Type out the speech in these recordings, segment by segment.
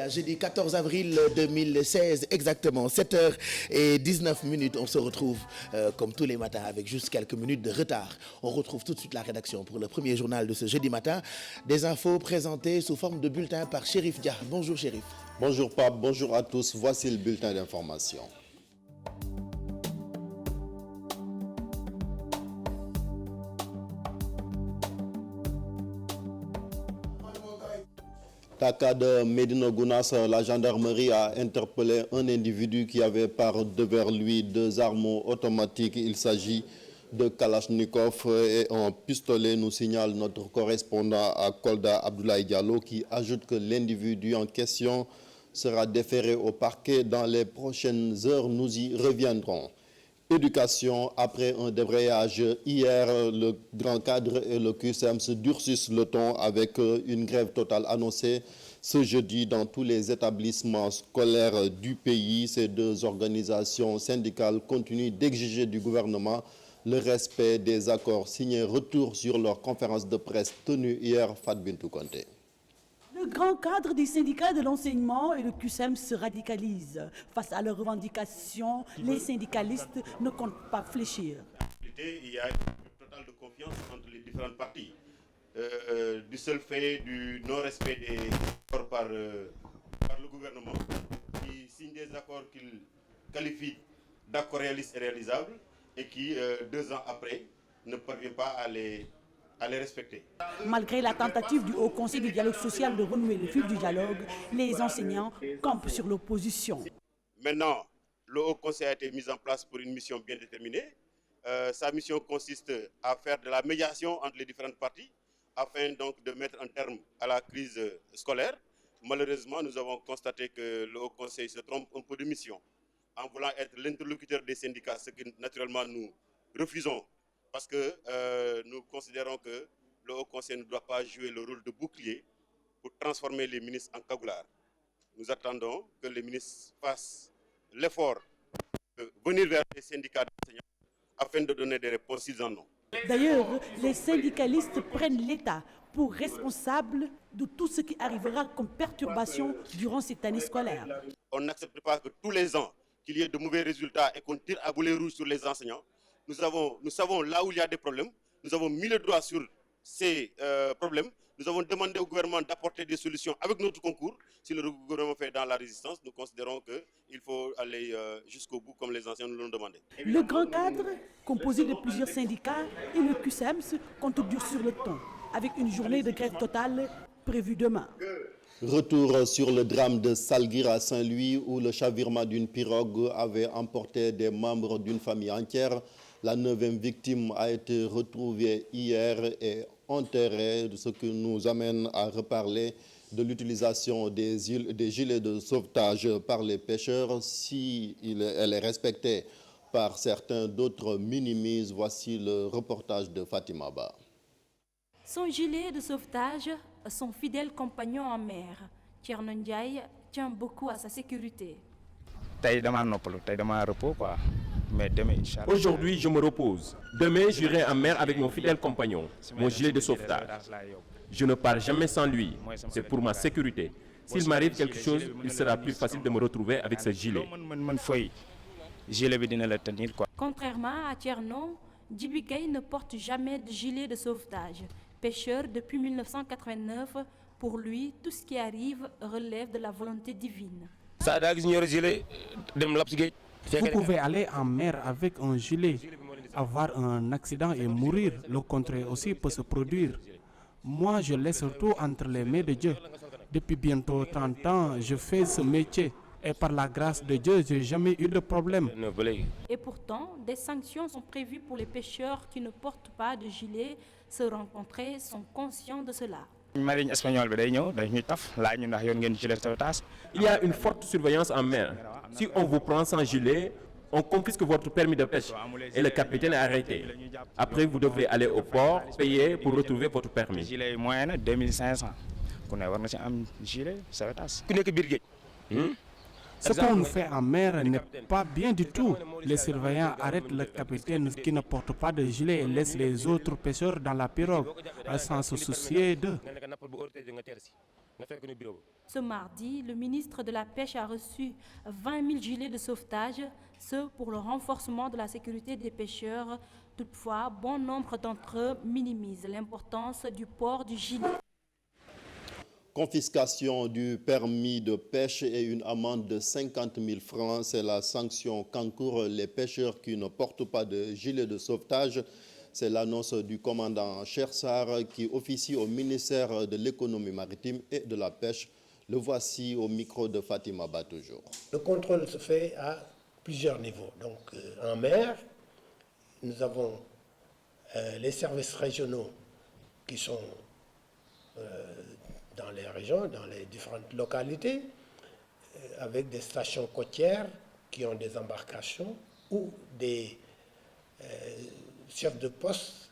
Jeudi 14 avril 2016, exactement 7h19. On se retrouve comme tous les matins avec juste quelques minutes de retard. On retrouve tout de suite la rédaction pour le premier journal de ce jeudi matin. Des infos présentées sous forme de bulletin par Chérif Dia. Bonjour Chérif. Bonjour Pape, bonjour à tous. Voici le bulletin d'information. Taka de Médina Gounass, la gendarmerie a interpellé un individu qui avait par devers lui 2 armes automatiques. Il s'agit de Kalachnikov et un pistolet, nous signale notre correspondant à Kolda, Abdoulaye Diallo, qui ajoute que l'individu en question sera déféré au parquet dans les prochaines heures. Nous y reviendrons. Éducation, après un débrayage hier, le grand cadre et le QCM se durcissent le ton avec une grève totale annoncée ce jeudi dans tous les établissements scolaires du pays. Ces 2 organisations syndicales continuent d'exiger du gouvernement le respect des accords signés. Retour sur leur conférence de presse tenue hier, Fat Bintou Konté. Le grand cadre des syndicats de l'enseignement et le QCM se radicalise. Face à leurs revendications, les syndicalistes ne comptent pas fléchir. Il y a une totale de confiance entre les différentes parties. Du seul fait du non-respect des accords par le gouvernement, qui signe des accords qu'il qualifie d'accords réalistes et réalisables et qui, 2 ans après, ne parvient pas à les respecter. Malgré la tentative du Haut Conseil du dialogue social de renouer le fil du dialogue, les enseignants campent sur l'opposition. Maintenant, le Haut Conseil a été mis en place pour une mission bien déterminée. Sa mission consiste à faire de la médiation entre les différentes parties afin donc de mettre un terme à la crise scolaire. Malheureusement, nous avons constaté que le Haut Conseil se trompe un peu de mission en voulant être l'interlocuteur des syndicats, ce que naturellement nous refusons. Parce que nous considérons que le Haut Conseil ne doit pas jouer le rôle de bouclier pour transformer les ministres en cagoulards. Nous attendons que les ministres fassent l'effort de venir vers les syndicats d'enseignants afin de donner des réponses s'ils en ont. D'ailleurs, les syndicalistes prennent l'État pour responsable de tout ce qui arrivera comme perturbation durant cette année scolaire. On n'accepte pas que tous les ans, qu'il y ait de mauvais résultats et qu'on tire à boulet rouge sur les enseignants. Nous savons là où il y a des problèmes. Nous avons mis le doigt sur ces problèmes. Nous avons demandé au gouvernement d'apporter des solutions avec notre concours. Si le gouvernement fait dans la résistance, nous considérons qu'il faut aller jusqu'au bout comme les anciens nous l'ont demandé. Le grand cadre, composé de plusieurs syndicats, et le QCEMS comptent durcir le ton, avec une journée de grève totale prévue demain. Retour sur le drame de Salguir à Saint-Louis où le chavirement d'une pirogue avait emporté des membres d'une famille entière. La 9e victime a été retrouvée hier et enterrée, ce qui nous amène à reparler de l'utilisation des gilets de sauvetage par les pêcheurs. Si elle est respectée par certains, d'autres minimisent. Voici le reportage de Fatima Ba. Son gilet de sauvetage, son fidèle compagnon en mer, Thierno Ndiaye, tient beaucoup à sa sécurité. Aujourd'hui, je me repose. Demain, j'irai en mer avec mon fidèle compagnon, mon gilet de sauvetage. Je ne pars jamais sans lui. C'est pour ma sécurité. S'il m'arrive quelque chose, il sera plus facile de me retrouver avec ce gilet. Contrairement à Thierno, Djibi Gueye ne porte jamais de gilet de sauvetage. Pêcheur depuis 1989, pour lui, tout ce qui arrive relève de la volonté divine. Vous pouvez aller en mer avec un gilet, avoir un accident et mourir. Le contraire aussi peut se produire. Moi, je laisse tout entre les mains de Dieu. Depuis bientôt 30 ans, je fais ce métier. Et par la grâce de Dieu, je n'ai jamais eu de problème. Et pourtant, des sanctions sont prévues pour les pêcheurs qui ne portent pas de gilet. Ceux rencontrés sont conscients de cela. Il y a une forte surveillance en mer. Si on vous prend sans gilet, on confisque votre permis de pêche et le capitaine est arrêté. Après, vous devrez aller au port, payer pour retrouver votre permis. Ce qu'on fait en mer n'est pas bien du tout. Les surveillants arrêtent le capitaine qui ne porte pas de gilet et laissent les autres pêcheurs dans la pirogue sans se soucier d'eux. Ce mardi, le ministre de la Pêche a reçu 20 000 gilets de sauvetage, ce pour le renforcement de la sécurité des pêcheurs. Toutefois, bon nombre d'entre eux minimisent l'importance du port du gilet. Confiscation du permis de pêche et une amende de 50 000 francs, c'est la sanction qu'encourent les pêcheurs qui ne portent pas de gilet de sauvetage. C'est l'annonce du commandant Chersar qui officie au ministère de l'économie maritime et de la pêche. Le voici au micro de Fatima Ba toujours. Le contrôle se fait à plusieurs niveaux. Donc en mer, nous avons les services régionaux qui sont dans les régions, dans les différentes localités, avec des stations côtières qui ont des embarcations ou des chefs de poste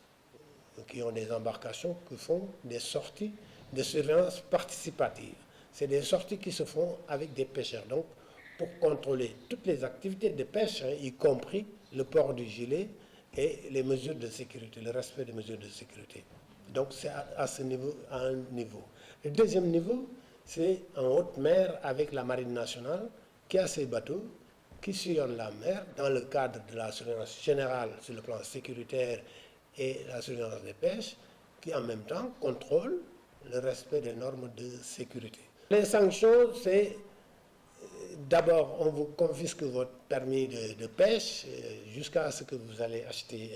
qui ont des embarcations qui font des sorties de surveillance participative. C'est des sorties qui se font avec des pêcheurs. Donc, pour contrôler toutes les activités de pêche, y compris le port du gilet et les mesures de sécurité, le respect des mesures de sécurité. Donc, c'est à ce niveau, à un niveau. Le deuxième niveau, c'est en haute mer avec la Marine nationale qui a ses bateaux qui sillonnent la mer dans le cadre de la surveillance générale sur le plan sécuritaire et la surveillance des pêches, qui en même temps contrôle le respect des normes de sécurité. Les sanctions, c'est d'abord on vous confisque votre permis de pêche jusqu'à ce que vous allez acheter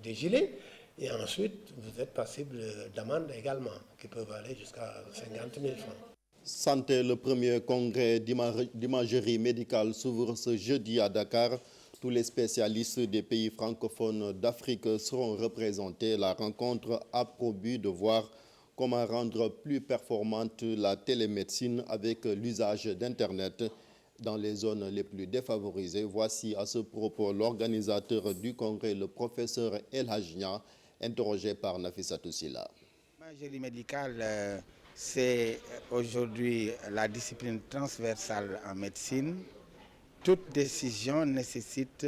des gilets. Et ensuite, vous êtes passible d'amendes également, qui peuvent aller jusqu'à 50 000 francs. Santé, le premier congrès d'imagerie médicale s'ouvre ce jeudi à Dakar. Tous les spécialistes des pays francophones d'Afrique seront représentés. La rencontre a pour but de voir comment rendre plus performante la télémédecine avec l'usage d'Internet dans les zones les plus défavorisées. Voici à ce propos l'organisateur du congrès, le professeur El Hajnia, interrogé par Nafissatou Silla. L'imagerie médicale, c'est aujourd'hui la discipline transversale en médecine. Toute décision nécessite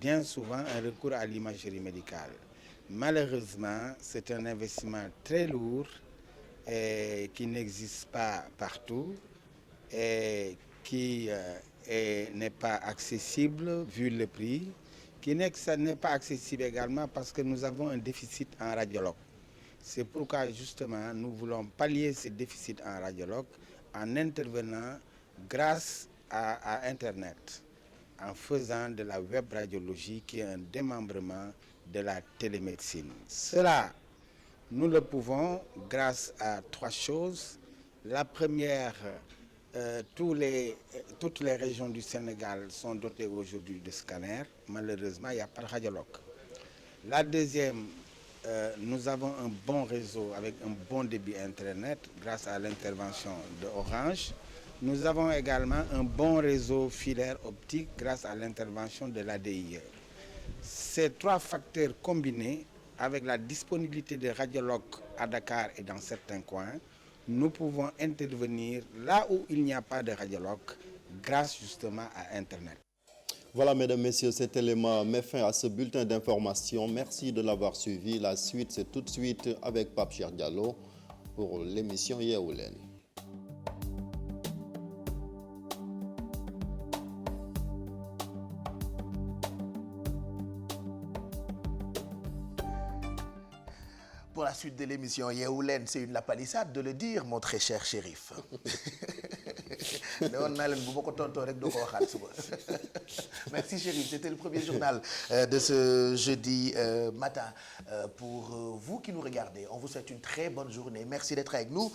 bien souvent un recours à l'imagerie médicale. Malheureusement, c'est un investissement très lourd et qui n'existe pas partout et qui n'est pas accessible vu le prix, qui n'est pas accessible également parce que nous avons un déficit en radiologues. C'est pourquoi justement nous voulons pallier ce déficit en radiologues en intervenant grâce à Internet, en faisant de la web radiologie qui est un démembrement de la télémédecine. Cela, nous le pouvons grâce à trois choses. La première, toutes les régions du Sénégal sont dotées aujourd'hui de scanners. Malheureusement, il n'y a pas de radiologue. La deuxième, nous avons un bon réseau avec un bon débit Internet grâce à l'intervention de Orange. Nous avons également un bon réseau filaire optique grâce à l'intervention de l'ADIE. Ces trois facteurs combinés, avec la disponibilité des radiologues à Dakar et dans certains coins, nous pouvons intervenir là où il n'y a pas de radiologue grâce justement à Internet. Voilà, mesdames, messieurs, cet élément met fin à ce bulletin d'information. Merci de l'avoir suivi. La suite, c'est tout de suite avec Pape Cheikh Diallo pour l'émission Yeewu Leen. Pour la suite de l'émission Yeewu Leen, c'est une lapalissade de le dire, mon très cher shérif. Merci shérif, c'était le premier journal de ce jeudi matin. Pour vous qui nous regardez, on vous souhaite une très bonne journée. Merci d'être avec nous.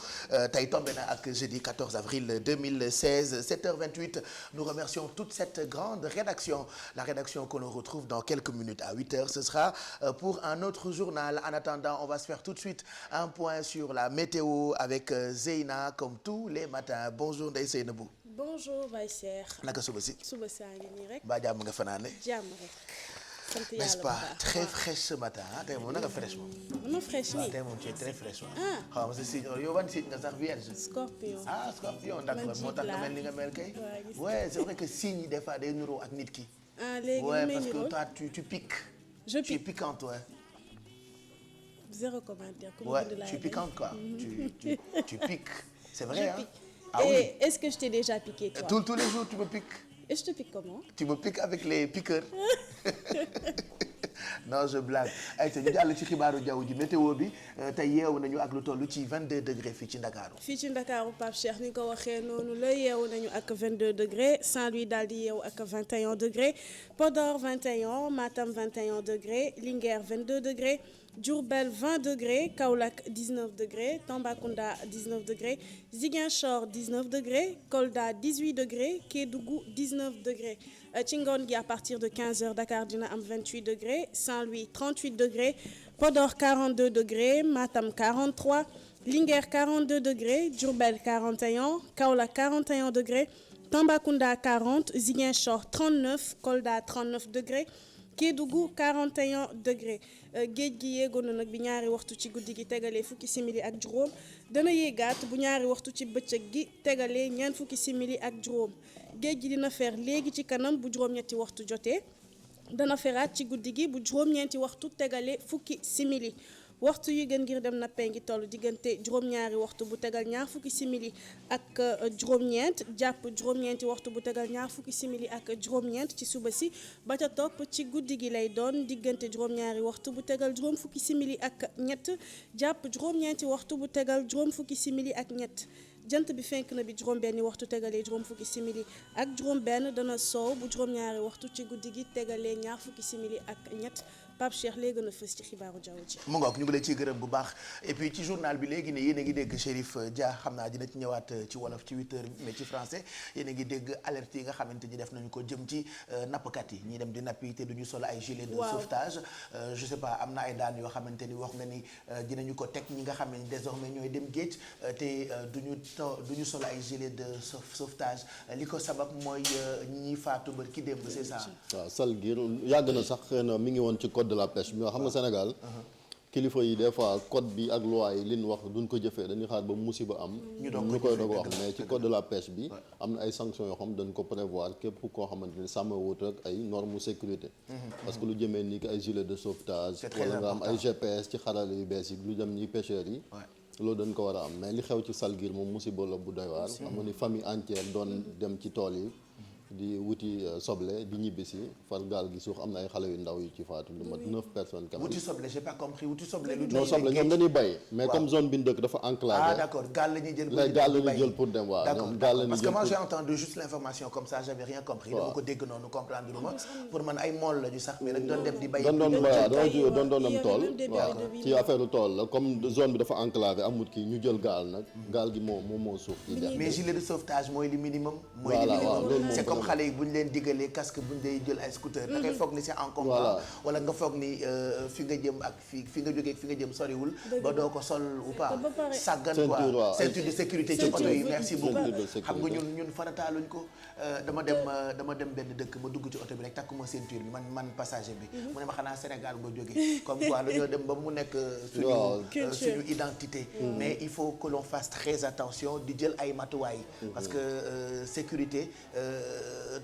Tay tombé na ak jeudi 14 avril 2016, 7h28. Nous remercions toute cette grande rédaction. La rédaction que l'on retrouve dans quelques minutes à 8h. Ce sera pour un autre journal. En attendant, on va se faire tout de suite un point sur la météo avec Zeyna comme tous les matins. Bonjour Ndeye Seynabou. Bonjour Baye Cheikh. Naka suba si. Suba saa ngi nii rek. Ba jàmm nga fanaane. Jàmm rek. Sant yàlla N'est-ce pas très fraîche ce matin ah tey moom naka fraîche moom. dama fraîche nii. Tey moom tu es très fraîche waaw. Ah. xaw ma sa signe yow ban signe nga sax vierge. Scorpion. Ah scorpion d'accord moo tax nga mel ni nga mel kay. Ouais c'est vrai que signe yi des fois day nuroo ak nit ki. Ah léegi ouais parce que toi tu piques. Je pique. Tu es piquante ouais. Zéro commentaire. Ouais tu es piquante quoi. Tu piques. C'est vrai hein. Ah oui. Et est-ce que je t'ai déjà piqué, toi? Tous les jours tu me piques. Et je te pique comment? Tu me piques avec les piqueurs. non je blague ay te ñu jàll ci xibaaru jaww ji météo bi tey yeewu nañu ak lu toll ci 22 degré fii ci Ndakaaru. fii ci Ndakaaru Pape Cheikh ni nga ko waxee noonu la yeewu nañu ak 22 degré Saint-Louis daal di yeewu ak 21 degré Podor 21 Matam 21 degré Linguère 22 degré Diourbel 20 degré Kaolack 19 degré Tambacounda 19 degré Ziguinchor 19 degré Kolda 18 degré Kédougou 19 degré ci ngoon gi à partir de 15h Dakar dina am 28 degré Saint-Louis 38 degré Podor 42 degré Matam 43 Linguère 42 degré Diourbel 41 Kaolack 41 degré Tambacounda 40 Ziguinchor 39 Kolda 39 degré Kédougou 41 degré géej gi yéegoon na nag bi ñaari waxtu ci guddi gi tegalee fukki simili ak juróom dana yéegaat bu ñaari waxtu ci bëccëg gi tegalee ñeent fukki simili ak juróom géej gi dina fer léegi ci kanam bu juróom-ñetti waxtu jotee dana feraat ci guddi gi bu juróom-ñeenti waxtu tegalee fukki simili waxtu yu gën ngir dem nappee ngi toll diggante juróom-ñaari waxtu bu tegal ñaar fukki simili ak juróom-ñeent jàpp juróom-ñeenti waxtu bu tegal ñaar fukki simili ak juróom-ñeent ci suba si ba ca topp ci guddi gi lay doon diggante juróom-ñaari waxtu bu tegal juróom fukki simili ak ñett jàpp juróom-ñeenti waxtu bu tegal juróom fukki simili ak ñett jant bi fenk na bi juróom-benni waxtu tegalee juróom fukki simili ak juróom-benn dana soow bu juróom-ñaari waxtu ci guddi gi tegalee ñaar fukki simili ak ñett Pape Cheikh léegi gën a fës ci xibaaru jaww ji. mu ngoog ñu ngi lay ciy gërëm bu baax et puis ci journal bi léegi ne yéen a ngi dégg Chérif Dia xam naa dina ci ñëwaat ci wolof ci 8h mais ci français yéen a ngi dégg alerte yi nga xamante ni def nañu ko jëm ci nappkat yi ñi dem di nappi te duñu solo ay gilet de sauvetage je sais pas am na ay daan yoo xamante ni wax nga ni dinañu ko teg ñi nga xam ne désormais ñooy dem géej te duñu solo ay gilet de sauvetage li ko sabab mooy ñi faatu ba ki démb c'est ça. waaw Salguir yàgg na sax xëy na mi ngi woon ci code de la pêche bi nga xam nga Sénégal kilifa yi des fois code bi ak loi yi li ñu wax duñ ko jëfee dañuy xaar ba musiba am ñu koy doog wax mais ci code de la pêche bi am na ay sanctions yoo xam dañ ko prévoir képp koo xamante ni sàmm wut ak ay normes sécurité parce que lu jëmee ni ki ay gilet de sauvetage wala nga am ay GPS ci xarale yu bees yi lu jëm ñi pêcheurs yi loolu dañ ko war a am mais li xew ci Salguir moom musiba la bu doy waar xam nga ni famille entière doon dem ci tool yi di wuti soble di ñibbisi far gaal gi suux am na ay xale yu ndaw yu ci faatu lu mat 9 personnes quand même. wuti soble j'ai pas compris wuti soble. non soble ñoom dañuy bay mais comme zone bi ñu dëkk dafa enclavé. ah d'accord gaal la ñuy jël. gaal la ñuy jël pour dem waaw. ñoom gaal la ñuy jël parce que moi j'ai entendu juste l'information comme ça j'avais rien compris. dama ko dégg noonu comprendre lu ma pour man ay mool la ñu sax mais rek doon dem di bay. doon dem tool waaw ci affaire tool la comme zone bi dafa enclavé amut kii ñu jël gaal nag gaal gi moo suux. mais gilet de sauvetage mooy li minimum. mooy li minimum c'est comme xale yi bu ñu leen diggalee casque bu ñu day jël ay scooter da ngay foog ni c'est encombrant wala nga foog ni fi nga jëm ak fi nga jógee fi nga jëm soriwul ba doo ko sol ou pas sàggan quoi ceinture de sécurité ci oto yi merci beaucoup xam nga ñun farataaluñ ko dama dem benn dëkk ma dugg ci oto bi rek takkuma ceinture bi man passager bi mu ne ma xanaa Sénégal nga jógee comme quoi dañoo dem ba mu nekk suñu identité mais il faut que l'on fasse très attention di jël ay matuwaay parce que sécurité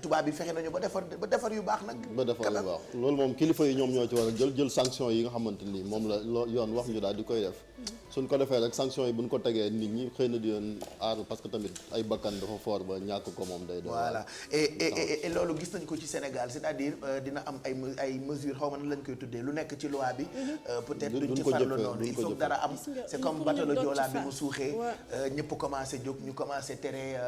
tubaab bi fexe nañu ba defar yu baax nag. ba defar yu baax loolu moom kilifa yi ñoom ñoo ci war a jël sanction yi nga xamante ni moom la yoon wax ñu daal di koy def suñ ko defee rek sanction yi buñ ko tegee nit ñi xëy na di leen aar parce que tamit ay bakkan dafa fort ba ñàkk ko moom day doon. voilà et loolu gis nañu ko ci Sénégal c'est-à-dire dina am ay mesures xaw ma nan lañ koy tuddee lu nekk ci loi bi. peut-être duñ ci farlu noonu il faut dara am. c'est comme bateau le Joola bi mu suuxee ñëpp commencé jóg ñu commencé tere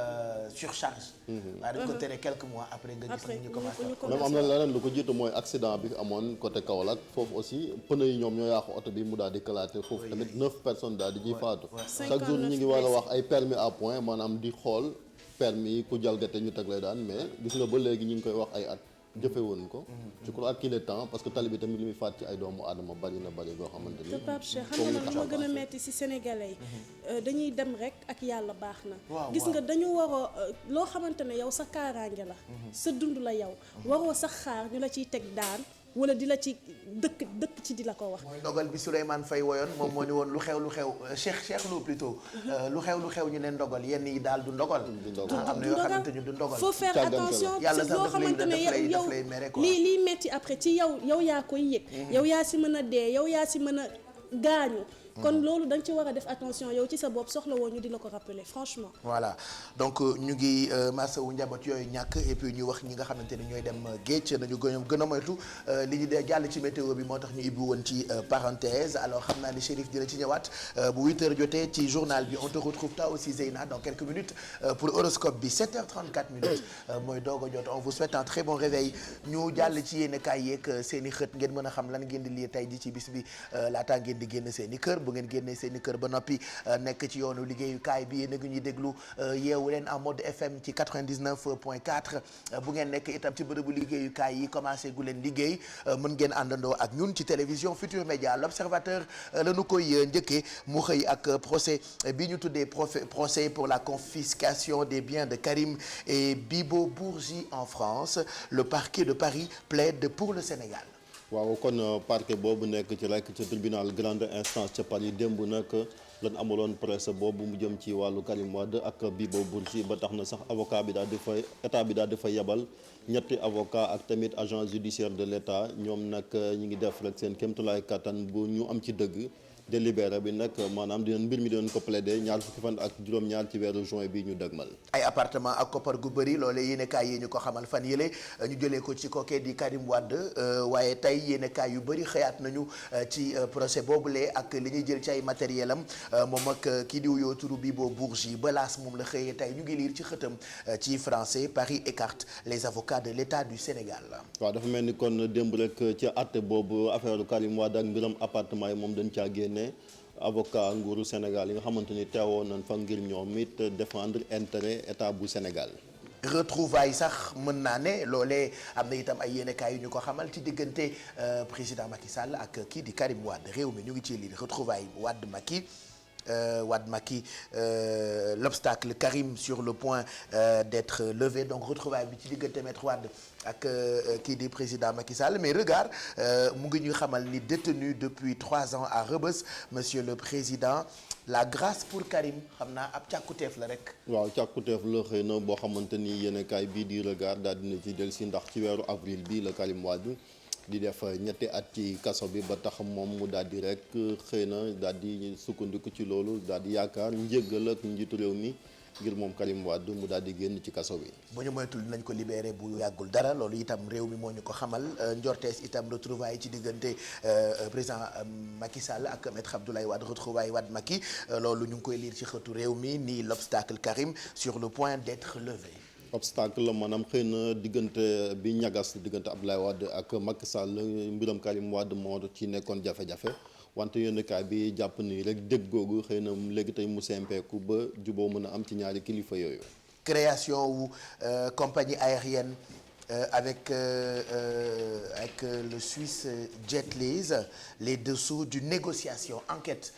surcharge. waaye dañ ko tere quelques mois après nga gis ñu commencé. même am na leneen lu ko jiitu mooy accident bi amoon côté Kaolack foofu aussi pneu yi ñoom ñoo yàqu oto bi mu daal di kalaate foofu tamit 9 personnes daal di ciy faatu. chaque jour ñu ngi war a wax ay permis à point maanaam di xool permis yi ku jalgate ñu teg lay daan mais gis nga ba léegi ñu ngi koy wax ay at jëfewoon ko. je crois qu'il est temps parce que tali bi tamit li muy faat ci ay doomu aadama bari boo xamante ni. te Pape Cheikh xam nga nag moo gën a metti ci sénégalais yi dañuy dem rek ak yàlla baax na. gis nga dañu waroo loo xamante ne yow sa kaaraange la. sa dund la yow waroo sax xaar ñu la ciy teg daan. wala di la ci dëkk ci di la ko wax. ndogal bi Souleymane Faye woyoon moom moo ni woon lu xew Cheikh Lo plutôt lu xew ñu ne ndogal yenn yi daal du ndogal. am na yoo xamante ni du ndogal. faut faire attention ci loo xamante ne yow lii metti après ci yow yaa koy yëg. yow yaa si mën a dee yow yaa si mën a gaañu. kon loolu da nga ci war a def attention yow ci sa bopp soxla woo ñu di la ko rappeler franchement. voilà donc ñu ngi masawu njaboot yooyu ñàkk et puis ñu wax ñi nga xamante ni ñooy dem géej nañu gën a moytu li ñu dee jàll ci météo bi moo tax ñu ibbi woon ci parenthèse alors xam naa ni Chérif dina ci ñëwaat bu 8h jotee ci journal bi on te retrouve toi aussi Zeyna dans quelques minutes pour horoscope bi 7h34 minutes mooy doog a jot on vous souhaite un très bon réveil ñu jàll ci yéen kaay yeeg seen i xët ngeen mën a xam lan ngeen di lire tey ji ci bis bi laataa ngeen di génn seen i kër bu ngeen génnee seen i kër ba noppi nekk ci yoonu liggéeyukaay bi yéen a ngi ñuy déglu yeewu leen en mode FM ci 99.4 bu ngeen nekk itam ci bërëbu liggéeyukaay yi commencé gu leen liggéey mën ngeen àndandoo ak ñun ci télévision Futur Média l'Observateur la ñu koy njëkkee mu xëy ak procès bi ñu tuddee procès pour la confiscation des biens de Karim et Bibo Bourgi en France le parquet de Paris plaide pour le Sénégal. waaw kon parquet boobu nekk ci rek ci tribunal grande instance ca Paris démb nag lan amaloon procès boobu mu jëm ci wàllu Karim Wade ak Bibo Bourgi ba tax na sax avocat bi daal di fay état bi daal di fay yebal ñetti avocat ak tamit agent judiciaire de l'état ñoom nag ñi ngi def rek seen kéemtulaay kattan bu ñu am ci dëgg. délibéré bi nag maanaam dinañ mbir mi dinañ ko plaider ñaar fukki fan ak juróom-ñaar ci weeru juin bi ñu dëgmal. ay appartement ak koppar gu bëri loolee yéenekaay yi ñu ko xamal fan yële ñu jëlee ko ci kookee di Karim Wade waaye tey yéenekaay yu bëri xëyaat nañu ci procès boobule ak li ñuy jël ci ay matériel am moom ak kii di wuyoo turu Bibo Bourgi balaas moom la xëyee tey ñu ngi liir ci xëtam ci français Paris écarte les avocats de l'État du Sénégal. waaw dafa mel ni kon démb rek ci àtte boobu affaire Karim Wade ak mbiram appartement yi moom dañ caa génne. avocat nguuru Sénégal yi nga xamante ni teewoon nañ fa ngir ñoom it défendre intérêt état bu Sénégal. retrouvailles sax mën naa ne loolee am na itam ay yéenekaay yu ñu ko xamal ci diggante président Macky Sall ak kii di Karim Wade réew mi ñu ngi ciy lii retrouvailles Wade Macky l'obstacle Karim sur le point d'être levé donc retrouvailles bi ci diggante Maître Wade ak kii di président Macky Sall mais regard mu ngi ñuy xamal ni détenu depuis 3 ans à Rebeuss monsieur le président la grâce pour Karim xam naa ab càkkuteef la rek. waaw càkkuteef la xëy na boo xamante ni yéenekaay bii di regard daal dina ci del si ndax ci weeru avril bi la Karim Wade di def ñetti at ci kaso bi ba tax moom mu daal di rek xëy na daal di sukkandiku ci loolu daal di yaakaar njéggal ak njiitu réew mi ngir moom Karim Wade mu daal di génn ci kaso bi. bu ñu moytul dinañ ko libéré bu yàggul dara loolu itam réew mi moo ñu ko xamal njortees itam retrouvailles ci diggante président Macky Sall ak maître Abdoulaye Wade retrouvailles Wade Macky loolu ñu ngi koy lire ci xëtu réew mi ni l'obstacle Karim sur le point d'être levé. obstacle la maanaam xëy na diggante bi ñagas diggante Abdoulaye Wade ak Macky Sall mbiram Karim Wade moo ci nekkoon jafe-jafe wante yéenekaay bi jàpp ni rek dégg googu xëy na léegi tey mu sempeeku ba juboo mën a am ci ñaari kilifa yooyu. création wu compagnie aérienne avec le Suisse Jetlease les dessous d'une négociation enquête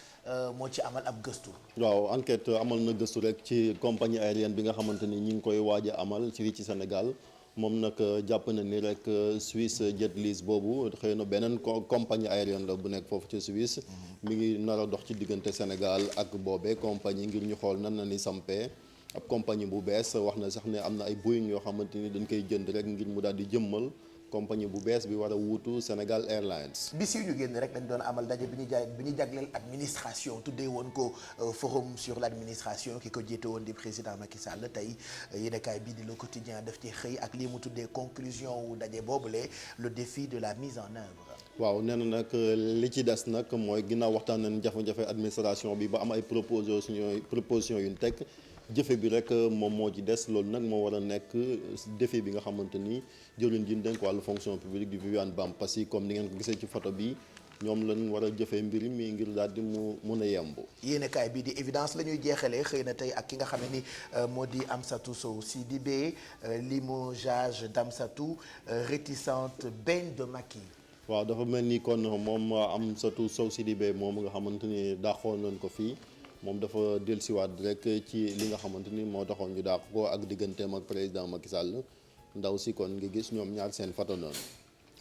moo ci amal ab gëstu. waaw enquête amal na gëstu rek ci compagnie aérienne bi nga xamante ni ñi ngi koy waaj a amal ci Sénégal moom nag jàpp na ni rek Suisse Jetlease boobu xëy na beneen compagnie aérienne la bu nekk foofu ci Suisse. mi ngi nar a dox ci diggante Sénégal ak boobee compagnie ngir ñu xool nan na ni sampee ab compagnie bu bees wax na sax ne am na ay Boeing yoo xamante ni dañ koy jënd rek ngir mu daal di jëmmal. compagnie bu bees bi war a wuutu Sénégal Airlines. bis yu ñu génn rek dañ doon amal daje bi ñu jagleel administration tuddee woon ko forum sur l'administration ki ko jiite woon di président Macky Sall tey yéenekaay bii di Le Quotidien daf ci xëy ak lii mu tuddee conclusion wu daje boobule le défi de la mise en œuvre. waaw nee na nag li ci des nag mooy ginnaaw waxtaan nañ jafe-jafe administration bi ba am ay proposition yu ñu teg jëfe bi rek moom moo ci des loolu nag moo war a nekk défi bi nga xamante ni jëriñ ji dénk wàllu fonction publique di Viviane Bampassi comme ni ngeen ko gisee ci photo bi ñoom lañ war a jëfee mbir mi ngir daal di mu mun a yemb. yéenekaay bii di évidence la ñuy jeexalee xëy na tey ak ki nga xam ne ni moo di Amsatou Sow Sidibé limogeage d'Amsatou réticente baigne de Macky. waaw dafa mel ni kon moom Amsatou Sow Sidibé moom nga xamante ni daaxoon nañ ko fii. moom dafa dellusiwaat rek ci li nga xamante ni moo taxoon ñu dàq ko ak digganteem ak président Macky Sall ndaw si kon nga gis ñoom ñaar seen photo noonu.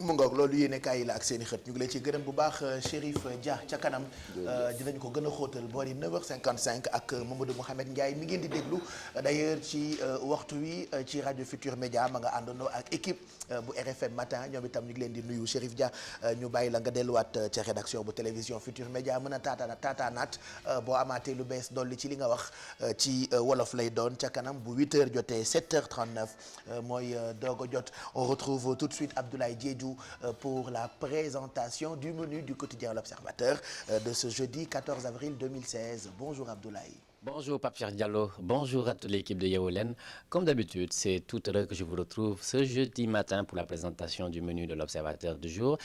mu ngoog loolu yéene kaay yi la ak seen i xët ñu ngi leen ci gërëm bu baax Chérif Dia ca kanam dinañ ko gën a xóotal boori 9h55 ak Mamadou Mouhamed Ndiaye mi ngeen di déglu d'ailleurs ci waxtu wi ci rajo Futur Média ma nga àndandoo ak équipe bu RFM matin ñoom itam ñu ngi leen di nuyu Chérif Dia ñu bàyyi la nga delluwaat ca rédaction bu télévision Futur Média mën a taataanaat boo amaatee lu bees dolli ci li nga wax ci wolof lay doon ca kanam bu 8h jotee 7h39 mooy doog a jot on retrouve tout de suite Abdoulaye Diédhiou pour la présentation du menu du quotidien L'Observateur de ce jeudi 14 avril 2016. Bonjour Abdoulaye. Bonjour Pape Cheikh Diallo, bonjour à toute l'équipe de Yeewu Leen. Comme d'habitude, c'est tout heureux que je vous retrouve ce jeudi matin pour la présentation du menu de l'Observateur du jour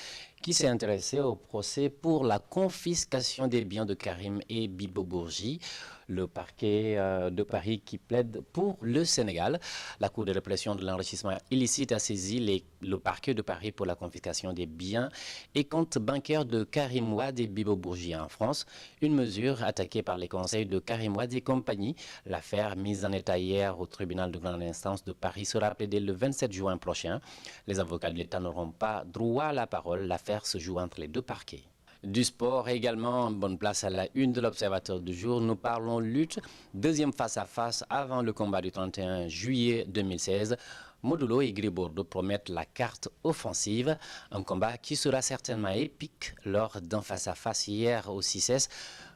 qui s'est intéressé au procès pour la confiscation des biens de Karim et Bibo Bourgi, le parquet de Paris qui plaide pour le Sénégal. La Cour de répression de l'enrichissement illicite a saisi le parquet de Paris pour la confiscation des biens et comptes bancaires de Karim Wade et Bibo Bourgi en France, une mesure attaquée par les conseils de Karim Wade et compagnie. L'affaire mise en état hier au tribunal de grande instance de Paris sera plaidée le 27 juin prochain. Les avocats de l'État n'auront pas droit à la parole. L'affaire se joue entre les deux parquets. Du sport également, bonne place à la une de l'Observateur du jour. Nous parlons lutte, deuxième face-à-face avant le combat du 31 juillet 2016. Modou Lo et Gris Bordeaux promettent la carte offensive, un combat qui sera certainement épique lors d'un face-à-face hier au 6S.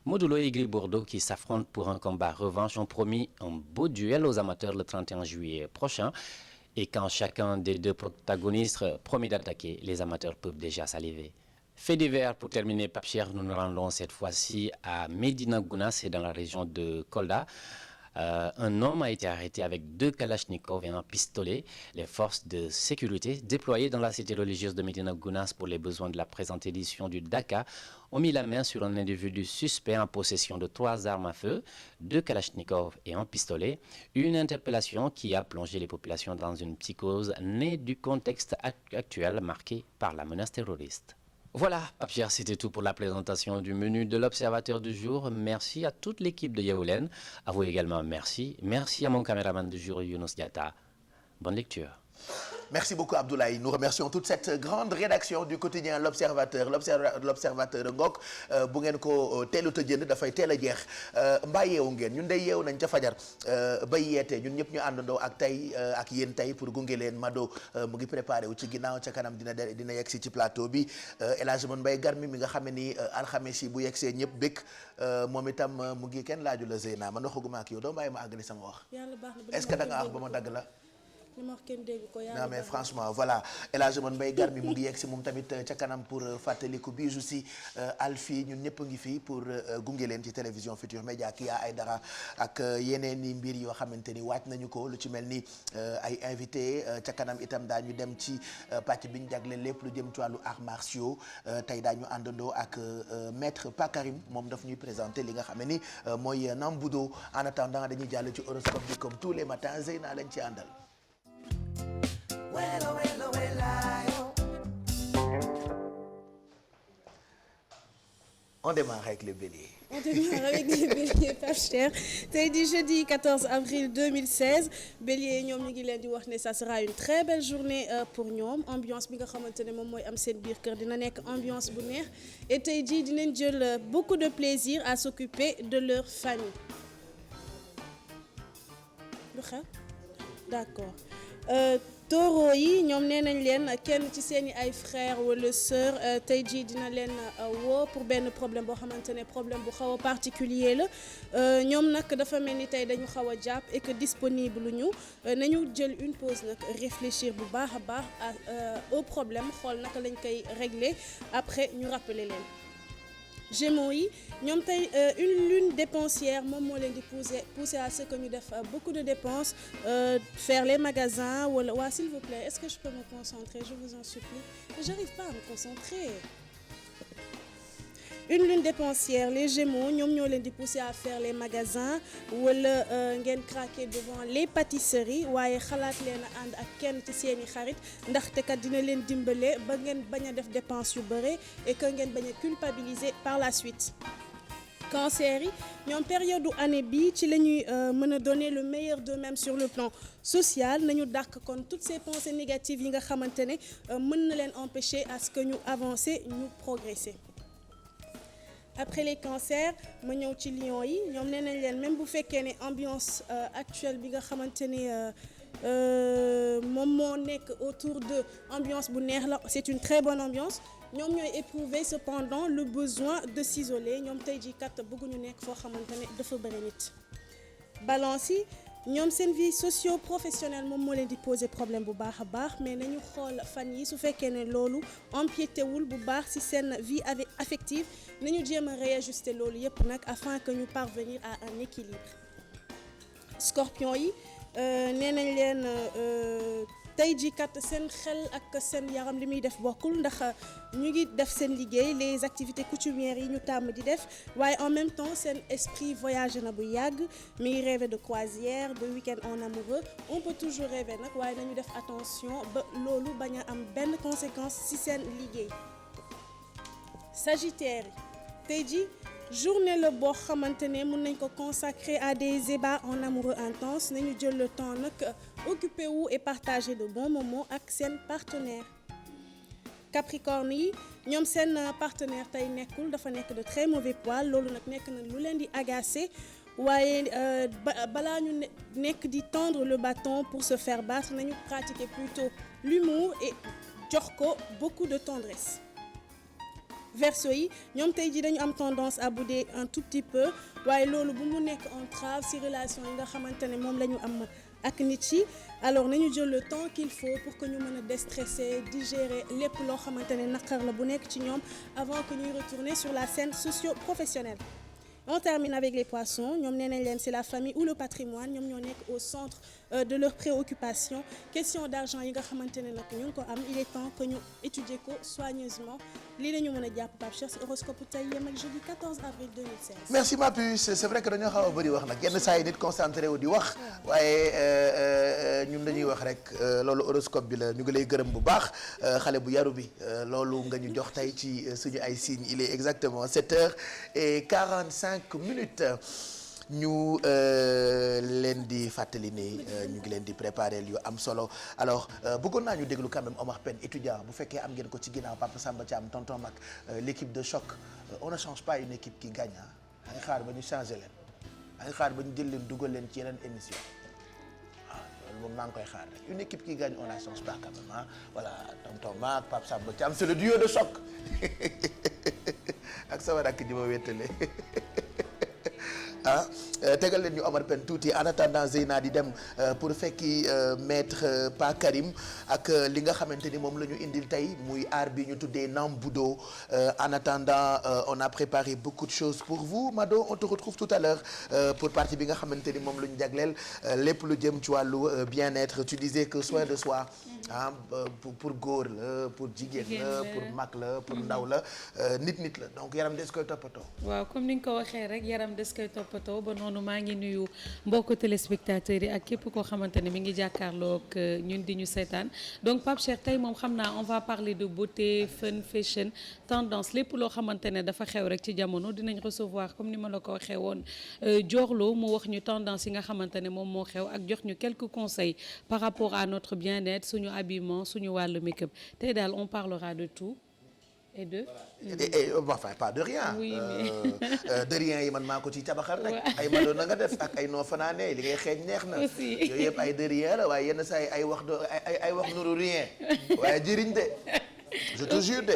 Modou Lo et Gris Bordeaux qui s'affrontent pour un combat revanche ont promis un beau duel aux amateurs le 31 juillet prochain. Et quand chacun des deux protagonistes promet d'attaquer, les amateurs peuvent déjà saliver. Fait divers pour terminer, Pape Cheikh, nous nous rendons cette fois-ci à Médina Gounass, c'est dans la région de Kolda. Un homme a été arrêté avec 2 kalachnikovs et un pistolet. Les forces de sécurité déployées dans la cité religieuse de Médina Gounass pour les besoins de la présente édition du Dakar ont mis la main sur un individu suspect en possession de 3 armes à feu, 2 kalachnikovs et un pistolet. Une interpellation qui a plongé les populations dans une psychose née du contexte actuel marqué par la menace terroriste. Voilà, Pape Cheikh, c'était tout pour la présentation du menu de l'Observateur du jour. Merci à toute l'équipe de Yeewu Leen. À vous également, merci. Merci à mon caméraman du jour, Younous Diatta. Bonne lecture. Merci beaucoup Abdoulaye. Nous remercions toute cette grande rédaction du quotidien L'Observateur ngoog bu ngeen ko teelut a jënd dafay teel a jeex mbaa yeewu ngeen ñun day yeewu nañ ca fajar bay yeete ñun ñëpp ñu àndandoo ak tey ak yéen tey pour gunge leen Mado mu ngi préparé wu ci ginnaaw ca kanam dina yegg si ci plateau bi El Hadj Mbaye Garmi mi nga xam ne ni alxames yi bu yegg see ñëpp bëgg moom itam mu ngi kenn laaju la Zeyna man waxaguma ak yow doo bàyyi ma àggali sama wax est-ce que da nga wax ba ma dagg la non mais franchement voilà El Hadj Mbaye Garmi mu ngi yegg si moom tamit ca kanam pour fàttaliku bii aussi Alfie ñun ñëpp a ngi fii pour gunge leen ci télévision Futur Média kii ay dara ak yeneen i mbir yoo xamante ni waaj nañu ko lu ci mel ni ay invité ca kanam itam daañu dem ci pàcc bi ñu jagle lépp lu jëm ci wàllu arts martiaux tey daañu àndandoo ak maître Pakarim moom daf ñuy présenter li nga xam ne ni mooy Nambudo en attendant dañuy jàll ci horoscope bi comme tous les matins Zeyna lañ ci àndal. On démarre avec les béliers. On démarre avec les béliers, Pape Cheikh. Tey di jeudi 14 avril 2016 bélier ñoom ñu ngi leen di wax ne ça sera une très belle journée pour ñoom ambiance bi nga xamante ne moom mooy am seen biir kër dina nekk ambiance bu neex et tey jii dinañ jël beaucoup de plaisir à s'occuper de leur famille. lu xew d'accord. Taureau yi ñoom nee nañ leen kenn ci seeni ay frères wala sœurs tey jii dina leen woo pour benn problème boo xamante ne problème bu xaw a particulier la ñoom nag dafa mel ni tey dañu xaw a jàpp et que disponible ñu nañu jël une pause nag réfléchir bu baax a baax au problème xool naka lañ koy régler après ñu rappeler leen. Gémeaux yi ñoom tey une lune dépensière moom moo leen di pousser à ce que ñu def beaucoup de dépenses faire les magasins wala waa s'il vous plaît est-ce que je peux me concentrer je vous en supplie j'arrive pas à me concentrer. Une lune dépensière les Gémeaux ñoom ñoo leen di pousser à faire les magasins wala ngeen craquer devant les pâtisseries waaye xalaat leen a ànd ak kenn ci seeni xarit ndaxte kat dina leen dimbale ba ngeen bañ a def dépense yu bëre et que ngeen bañ a culpabiliser par la suite. cancer yi ñoom période année bi ci la ñuy mën a donner le meilleur d'eux-mêmes sur le plan social nañu dàq kon toutes ces pensées négatives yi nga xamante ne mën na leen empêcher à ce que ñu avancer ñu progresser. Après les cancers ma ñëw ci lion yi ñoom nee nañ leen même bu fekkee ne ambiance actuelle bi nga xamante ne moom moo nekk autour de ambiance bu neex la c'est une très bonne ambiance ñoom ñooy éprouver cependant le besoin de s'isoler ñoom tey jii kat bëgguñu nekk foo xamante ne dafa bëri nit. balance yi ñoom seen vie socio-professionnelle moom moo leen di poser problème bu baax a baax mais nañu xool fan yi su fekkee ne loolu empiété wul bu baax ci seen vie affective nañu jéem a réajuster loolu yépp nag afin que ñu parvenir à un équilibre. Scorpion yi nee nañ leen tey jii kat seen xel ak seen yaram li muy def bokkul ndax ñu ngi def seen liggéey les activités coutumières yi ñu tàmm di def waaye en même temps seen esprit voyagé na bu yàgg mi ngi rêver de croisière de week-end en amoureux on peut toujours rêver nag waaye nañu def attention ba loolu bañ a am benn conséquence ci seen liggéey. Sagittaire yi tey jii journée la boo xamante ne mën nañ ko consacrer à des ébats en amoureux intenses nañu jël le temps nag occuper wu et partager de bons moments ak seen partenaire. Capricorne yi ñoom seen partenaire tey nekkul dafa nekk de très mauvais poil loolu nag nekk na lu leen di agacer waaye balaa ñu nekk di tendre le bâton pour se faire battre nañu pratiquer plutôt l'humour et jox ko beaucoup de tendresse. Verseau yi ñoom tey jii dañu am tendance à bouder un tout petit peu waaye loolu bu mu nekk entrave ci relation yi nga xamante ne moom la ñu am ak nit yi alors nañu jël le temps qu'il faut pour que ñu mën a déstresser digérer lépp loo xamante ne naqar la bu nekk ci ñoom avant que ñuy retourner sur la scène socio-professionnelle. On termine avec les poissons ñoom nee nañ leen c'est la famille ou le patrimoine ñoom ñoo nekk au centre de leurs préoccupations question d'argent yi nga xamante ne nag ñu ngi ko am il est temps que ñu étudier ko soigneusement lii la ñu mën a jàpp Pape Cheikh ci horoscope tey yem ak jeudi 14 avril 2016. merci ma puce c'est vrai que dañoo xaw a bëri wax nag yenn saa yi nit concentré wu di wax waaye ñun dañuy wax rek loolu horoscope bi la ñu ngi lay gërëm bu baax xale bu yaru bi loolu nga ñu jox tey ci suñu ay signes il est exactement 7h45 ñu leen di fàttali ne ñu ngi leen di préparer yu am solo alors bëggoon naa ñu déglu quand même Omar Pène étudiant bu fekkee am ngeen ko ci ginnaaw Papa Samba Thiam tonton Mac l'équipe de choc on ne change pas une équipe qui gagne a ngi xaar ba ñu changer leen a ngi xaar ba ñu jël leen dugal leen ci yeneen émission waaw loolu moom maa ngi koy xaar rek une équipe qui gagne on la change pas quand même voilà tonton Mac Papa Samba Thiam c'est le duo de choc ak sama rakk ji ma wéttale tegal leen ñu Omar Pène tuuti en attendant Zeyna di dem pour fekki maître Pa Karim ak li nga xamante ni moom la ñu indil tey muy art bi ñu tuddee Nambudo en attendant on a préparé beaucoup de choses pour vous Mado on te retrouve tout à l'heure pour partie bi nga xamante ni moom la ñu jagleel lépp lu jëm ci wàllu bien-être tu disais que soin de soi pour góor la pour jigéen la pour mag la pour ndaw la nit la donc yaram des koy toppatoo. waaw comme ni nga ko waxee rek yaram des koy toppatoo ba noonu maa ngi nuyu mbokku téléspectateurs yi ak képp koo xamante ne mi ngi jàkkaarloo ak ñun di ñu seetaan donc Pape Cheikh tey moom xam naa on va parler de beauté fun fashion tendance lépp loo xamante ne dafa xew rek ci jamono dinañ recevoir comme ni ma la ko waxee woon Diorlo mu wax ñu tendance yi nga xamante ne moom moo xew ak jox ñu quelques conseils par rapport à notre bien-être suñu habillement suñu wàllu make-up tey daal on parlera de tout et de. Enfin pas de rien. oui mais de rien yi man maa ko ci tabaxal rek. ay Madonna nga def ak ay noo fanaane li ngay xeeñ neex na. aussi yooyu yëpp ay de rien la waaye yenn saa yi ay wax ay wax nuru rien waaye jëriñ de. je te jure de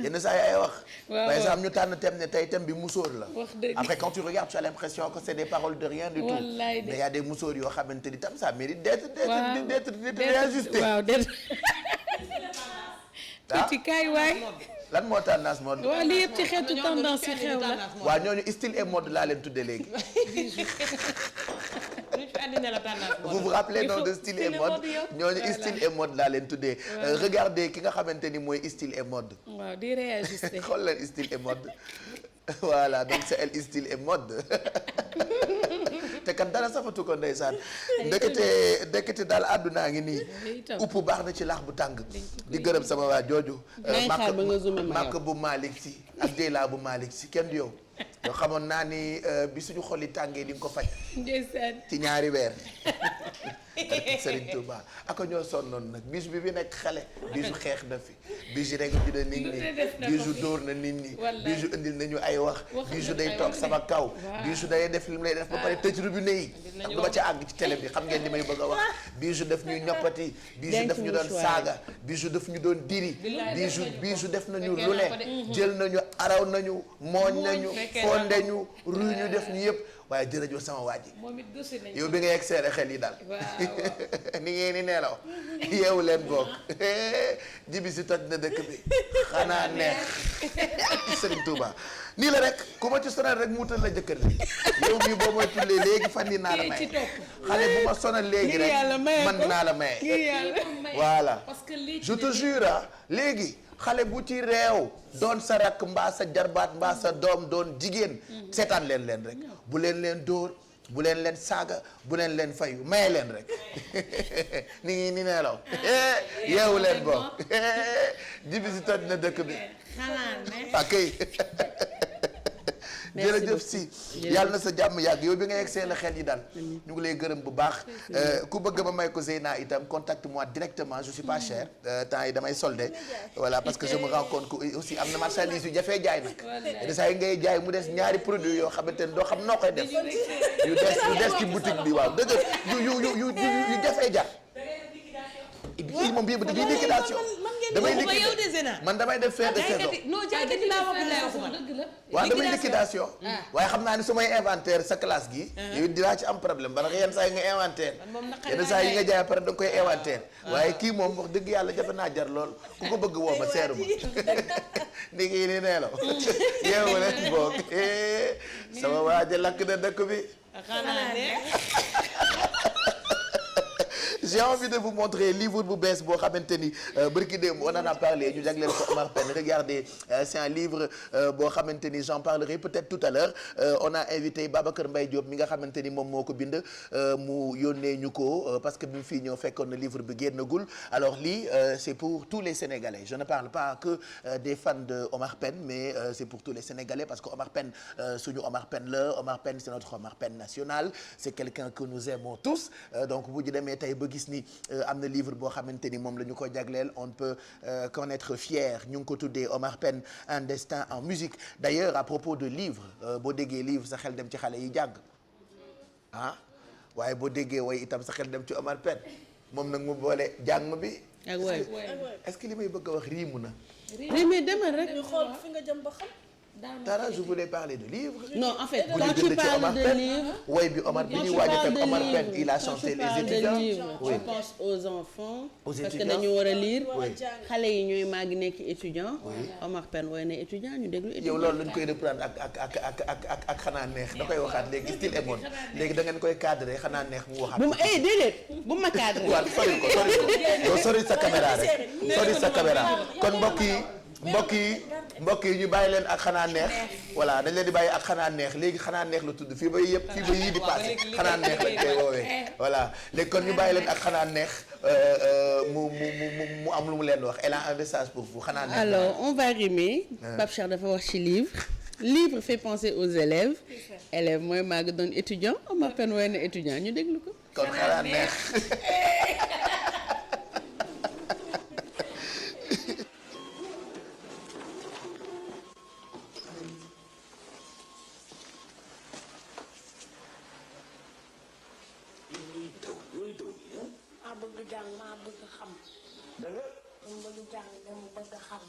yenn saa yi ay wax. waaw par exemple ñu tànn thème ne tey thème bi musóor la. wax dëgg après quand tu regardes tu as l'impression que c'est des paroles de rien du tout. wallaay de mais y a des musóor yoo xamante ni tam ça mérite d'être waaw réajusté. waaw d'être. ci kaay waay. lan moo tendance mode. waaw lii yëpp ci xeetu tendance yi xew la. waaw ñooñu style et mode laa leen tuddee léegi. vous vous rappelez non de style et mode ñooñu style et mode laa leen tuddee. regardez ki nga xamante ni mooy style et mode. waaw di réajuster. xool leen style et mode voilà donc c'est elle style et mode. te kat dara safatu ko ndeysaan ndekete daal àddunaa ngi nii upp baax na ci laax bu tàng di gërëm sama waa jooju màkk bu Malick si ak Deyla bu Malick si kenn du yow yoo xamoon naa ni bi suñu xol yi tàngee di nga ko faj. ndeysaan ci ñaari weer. Serigne Touba ak ñoo sonnoon nag Bijou bi nekk xale. Bijou xeex na fi. Bijou rek bi na nit ñi. Bijou dóor na nit ñi. Bijou indil nañu ay wax. Bijou day toog sama kaw. Bijou day def li mu lay def ba pare tëj robinet yi. du ma ca àgg ci télé bi xam ngeen li may bëgg a wax. Bijou daf ñuy ñoppati. Bijou daf ñu doon saaga. Bijou daf ñu doon diri. Bijou def nañu lu ne. jël nañu araw nañu mooñ nañu fonde ñu ruy ñu def ñu yëpp waaye jërëjëf sama waa ji yow bi nga yegg seere xel yi daal ni ngeen ni neelaw yeewu leen boog jibi si toj na dëkk bi xanaa neex Serigne Touba nii la rek ku ma ci sonal rek muutal la jëkkër ji yow mii boo mooy tullee léegi fan yi naa la may xale bu ma sonal léegi rek man naa la may voilà je te jure léegi xale bu ci réew doon sa rakk mbaa sa jarbaat mbaa sa doom doon jigéen seetaan leen rek bu leen dóor bu leen saaga bu leen fayu maye leen rek ni ngi ni neelaw yeewu leen boog jibi si toj na dëkk bi akay jërëjëf si yàlla na sa jàmm yàgg yow bi nga yegg seen la xel yi daal ñu ngi lay gërëm bu baax ku bëgg ma may ko Zeyna itam contacte moi directement je suis pas cher temps yi damay soldé voilà parce que je me rends compte que aussi am na marchandise yu jafee jaay nag de saa yi ngay jaay mu des ñaari produit yoo xamante ne doo xam noo koy def yu des ci boutique bi waaw dëgg yu jafee jaay kii moom bii liquidation man damay def fin de saison waaw damay liquidation waaye xam naa ni su may inventaire sa classe gi yow dinaa ci am problème parce que yenn saa yi nga inventaire yenn saa yi nga jaay pare da nga koy inventaire waaye kii moom wax dëgg yàlla jafe naa jar lool ku ko bëgg woo ma seeru ma ndi ngi ni neelaw yeewu leen boog sama waa ji lakk na dëkk bi j'ai envie de vous montrer livre bu bees boo xamante ni bërki démb on en a parlé ñu jagleel ko Omar Pène regardez c'est un livre boo xamante ni j'en parlerai peut-être tout à l'heure on a invité Babacar Mbaye Diop mi nga xamante ni moom moo ko bind mu yónnee ñu ko parce que bi mu fii ñëw fekkoon na livre bi génnagul alors lii c'est pour tous les Sénégalais je ne parle pas que des fans de Omar Pène mais c'est pour tous les Sénégalais parce que Omar Pène suñu Omar Pène la Omar Pène c'est notre Omar Pène national c'est quelqu'un que nous aimons tous donc bu ñu demee tey ba gis ni am na livre boo xamante ni moom la ñu ko jagleel on ne peut qu'en être fier ñu ngi ko tuddee Omar Pène un destin en musique d'ailleurs à propos de livre boo déggee livre sa xel dem ci xale yi jàng waaye boo déggee way itam sa xel dem ci Omar Pène moom nag mu boole jàng bi ak way est-ce que li may bëgg a wax riimu na mais demal rek xool fi nga jëm ba xam Tara, je voulais parler de livres. Non, en fait, quand tu parles de livres, oui, puis Omar Pène, il a chanté les étudiants. Oui. Je pense aux enfants, parce que dañu war a lire. Xale yi ñooy màgg nekk étudiant. Omar Pène woy na étudiant ñu déglu étudiant. yow loolu lañ koy reprendre ak xanaa neex da koy waxaat léegi style émone léegi da ngeen koy cadré xanaa neex mu waxaat. bu ma déedéet bu ma cadré. waaw sori ko sori sa caméra rek sori sa caméra kon mbokk yi ñu bàyyi leen ak xanaa neex voilà dañ leen di bàyyi ak xanaa neex léegi xanaa neex la tudd fii ba yii di passé xanaa neex lañ koy woowee voilà léegi kon ñu bàyyi leen ak xanaa neex mu am lu mu leen wax elle a un message pour vous xanaa neex. Alors on va rimer. Pape Cheikh dafa wax ci livre fait penser aux élèves mooy maa ngi doon étudiant Omar Pène woy na étudiant ñu déglu ko. kon xanaa neex. bëgg jàng maa bëgg xam. dëgg la. mu bëgg jàng dama bëgg xam.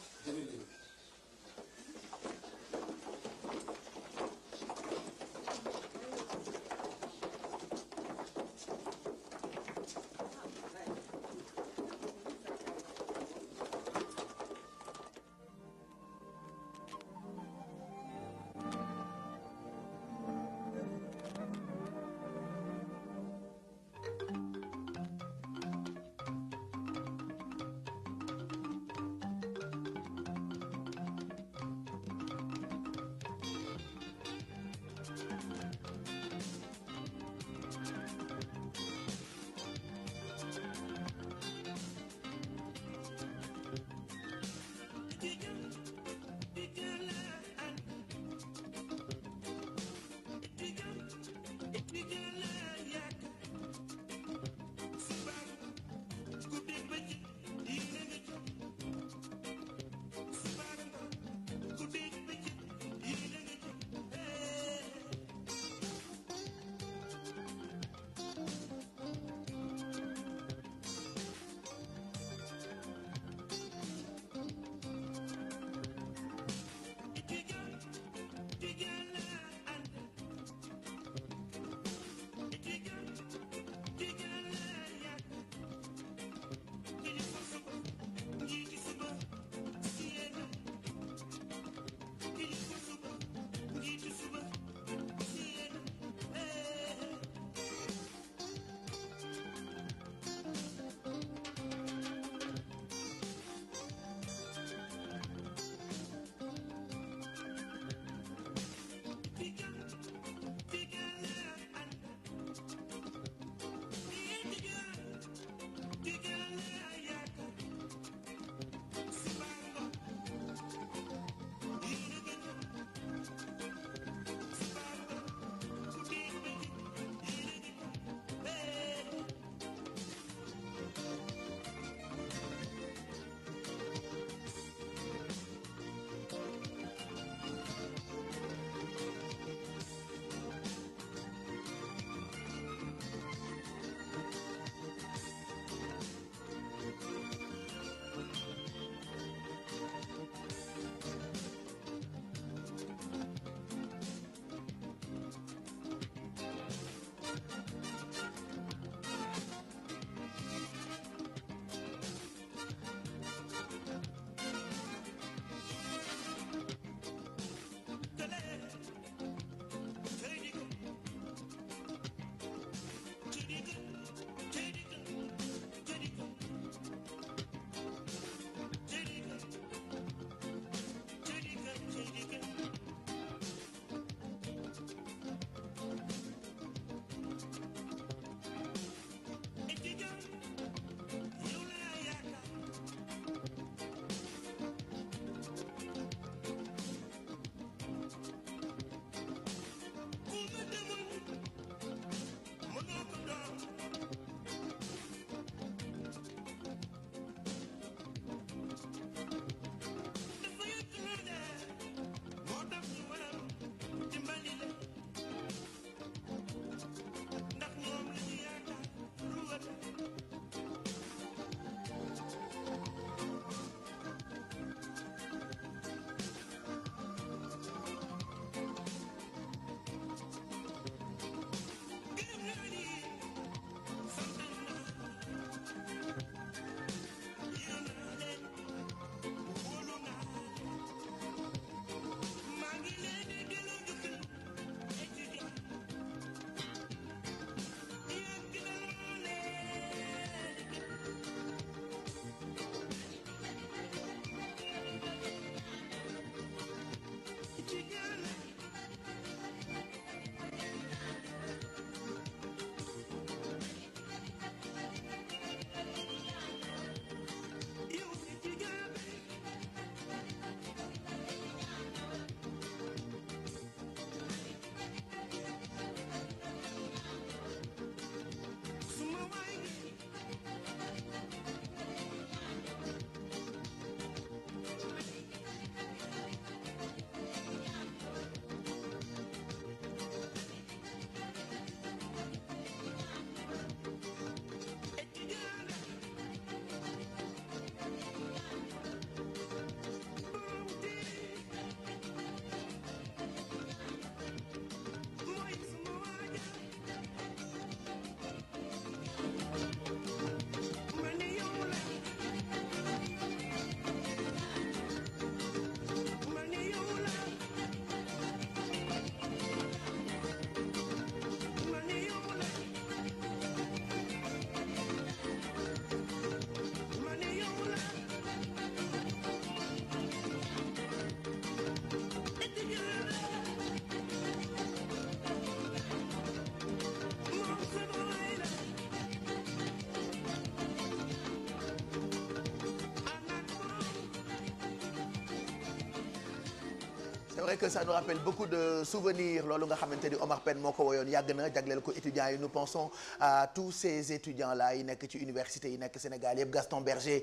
vrai que ça nous rappelle beaucoup de souvenirs loolu nga xamante ni Omar Pène moo ko woyoon yàgg na jagleel ko étudiants yi nous pensons à tous ces étudiants là yi nekk ci université yi nekk Sénégal yëpp Gaston Berger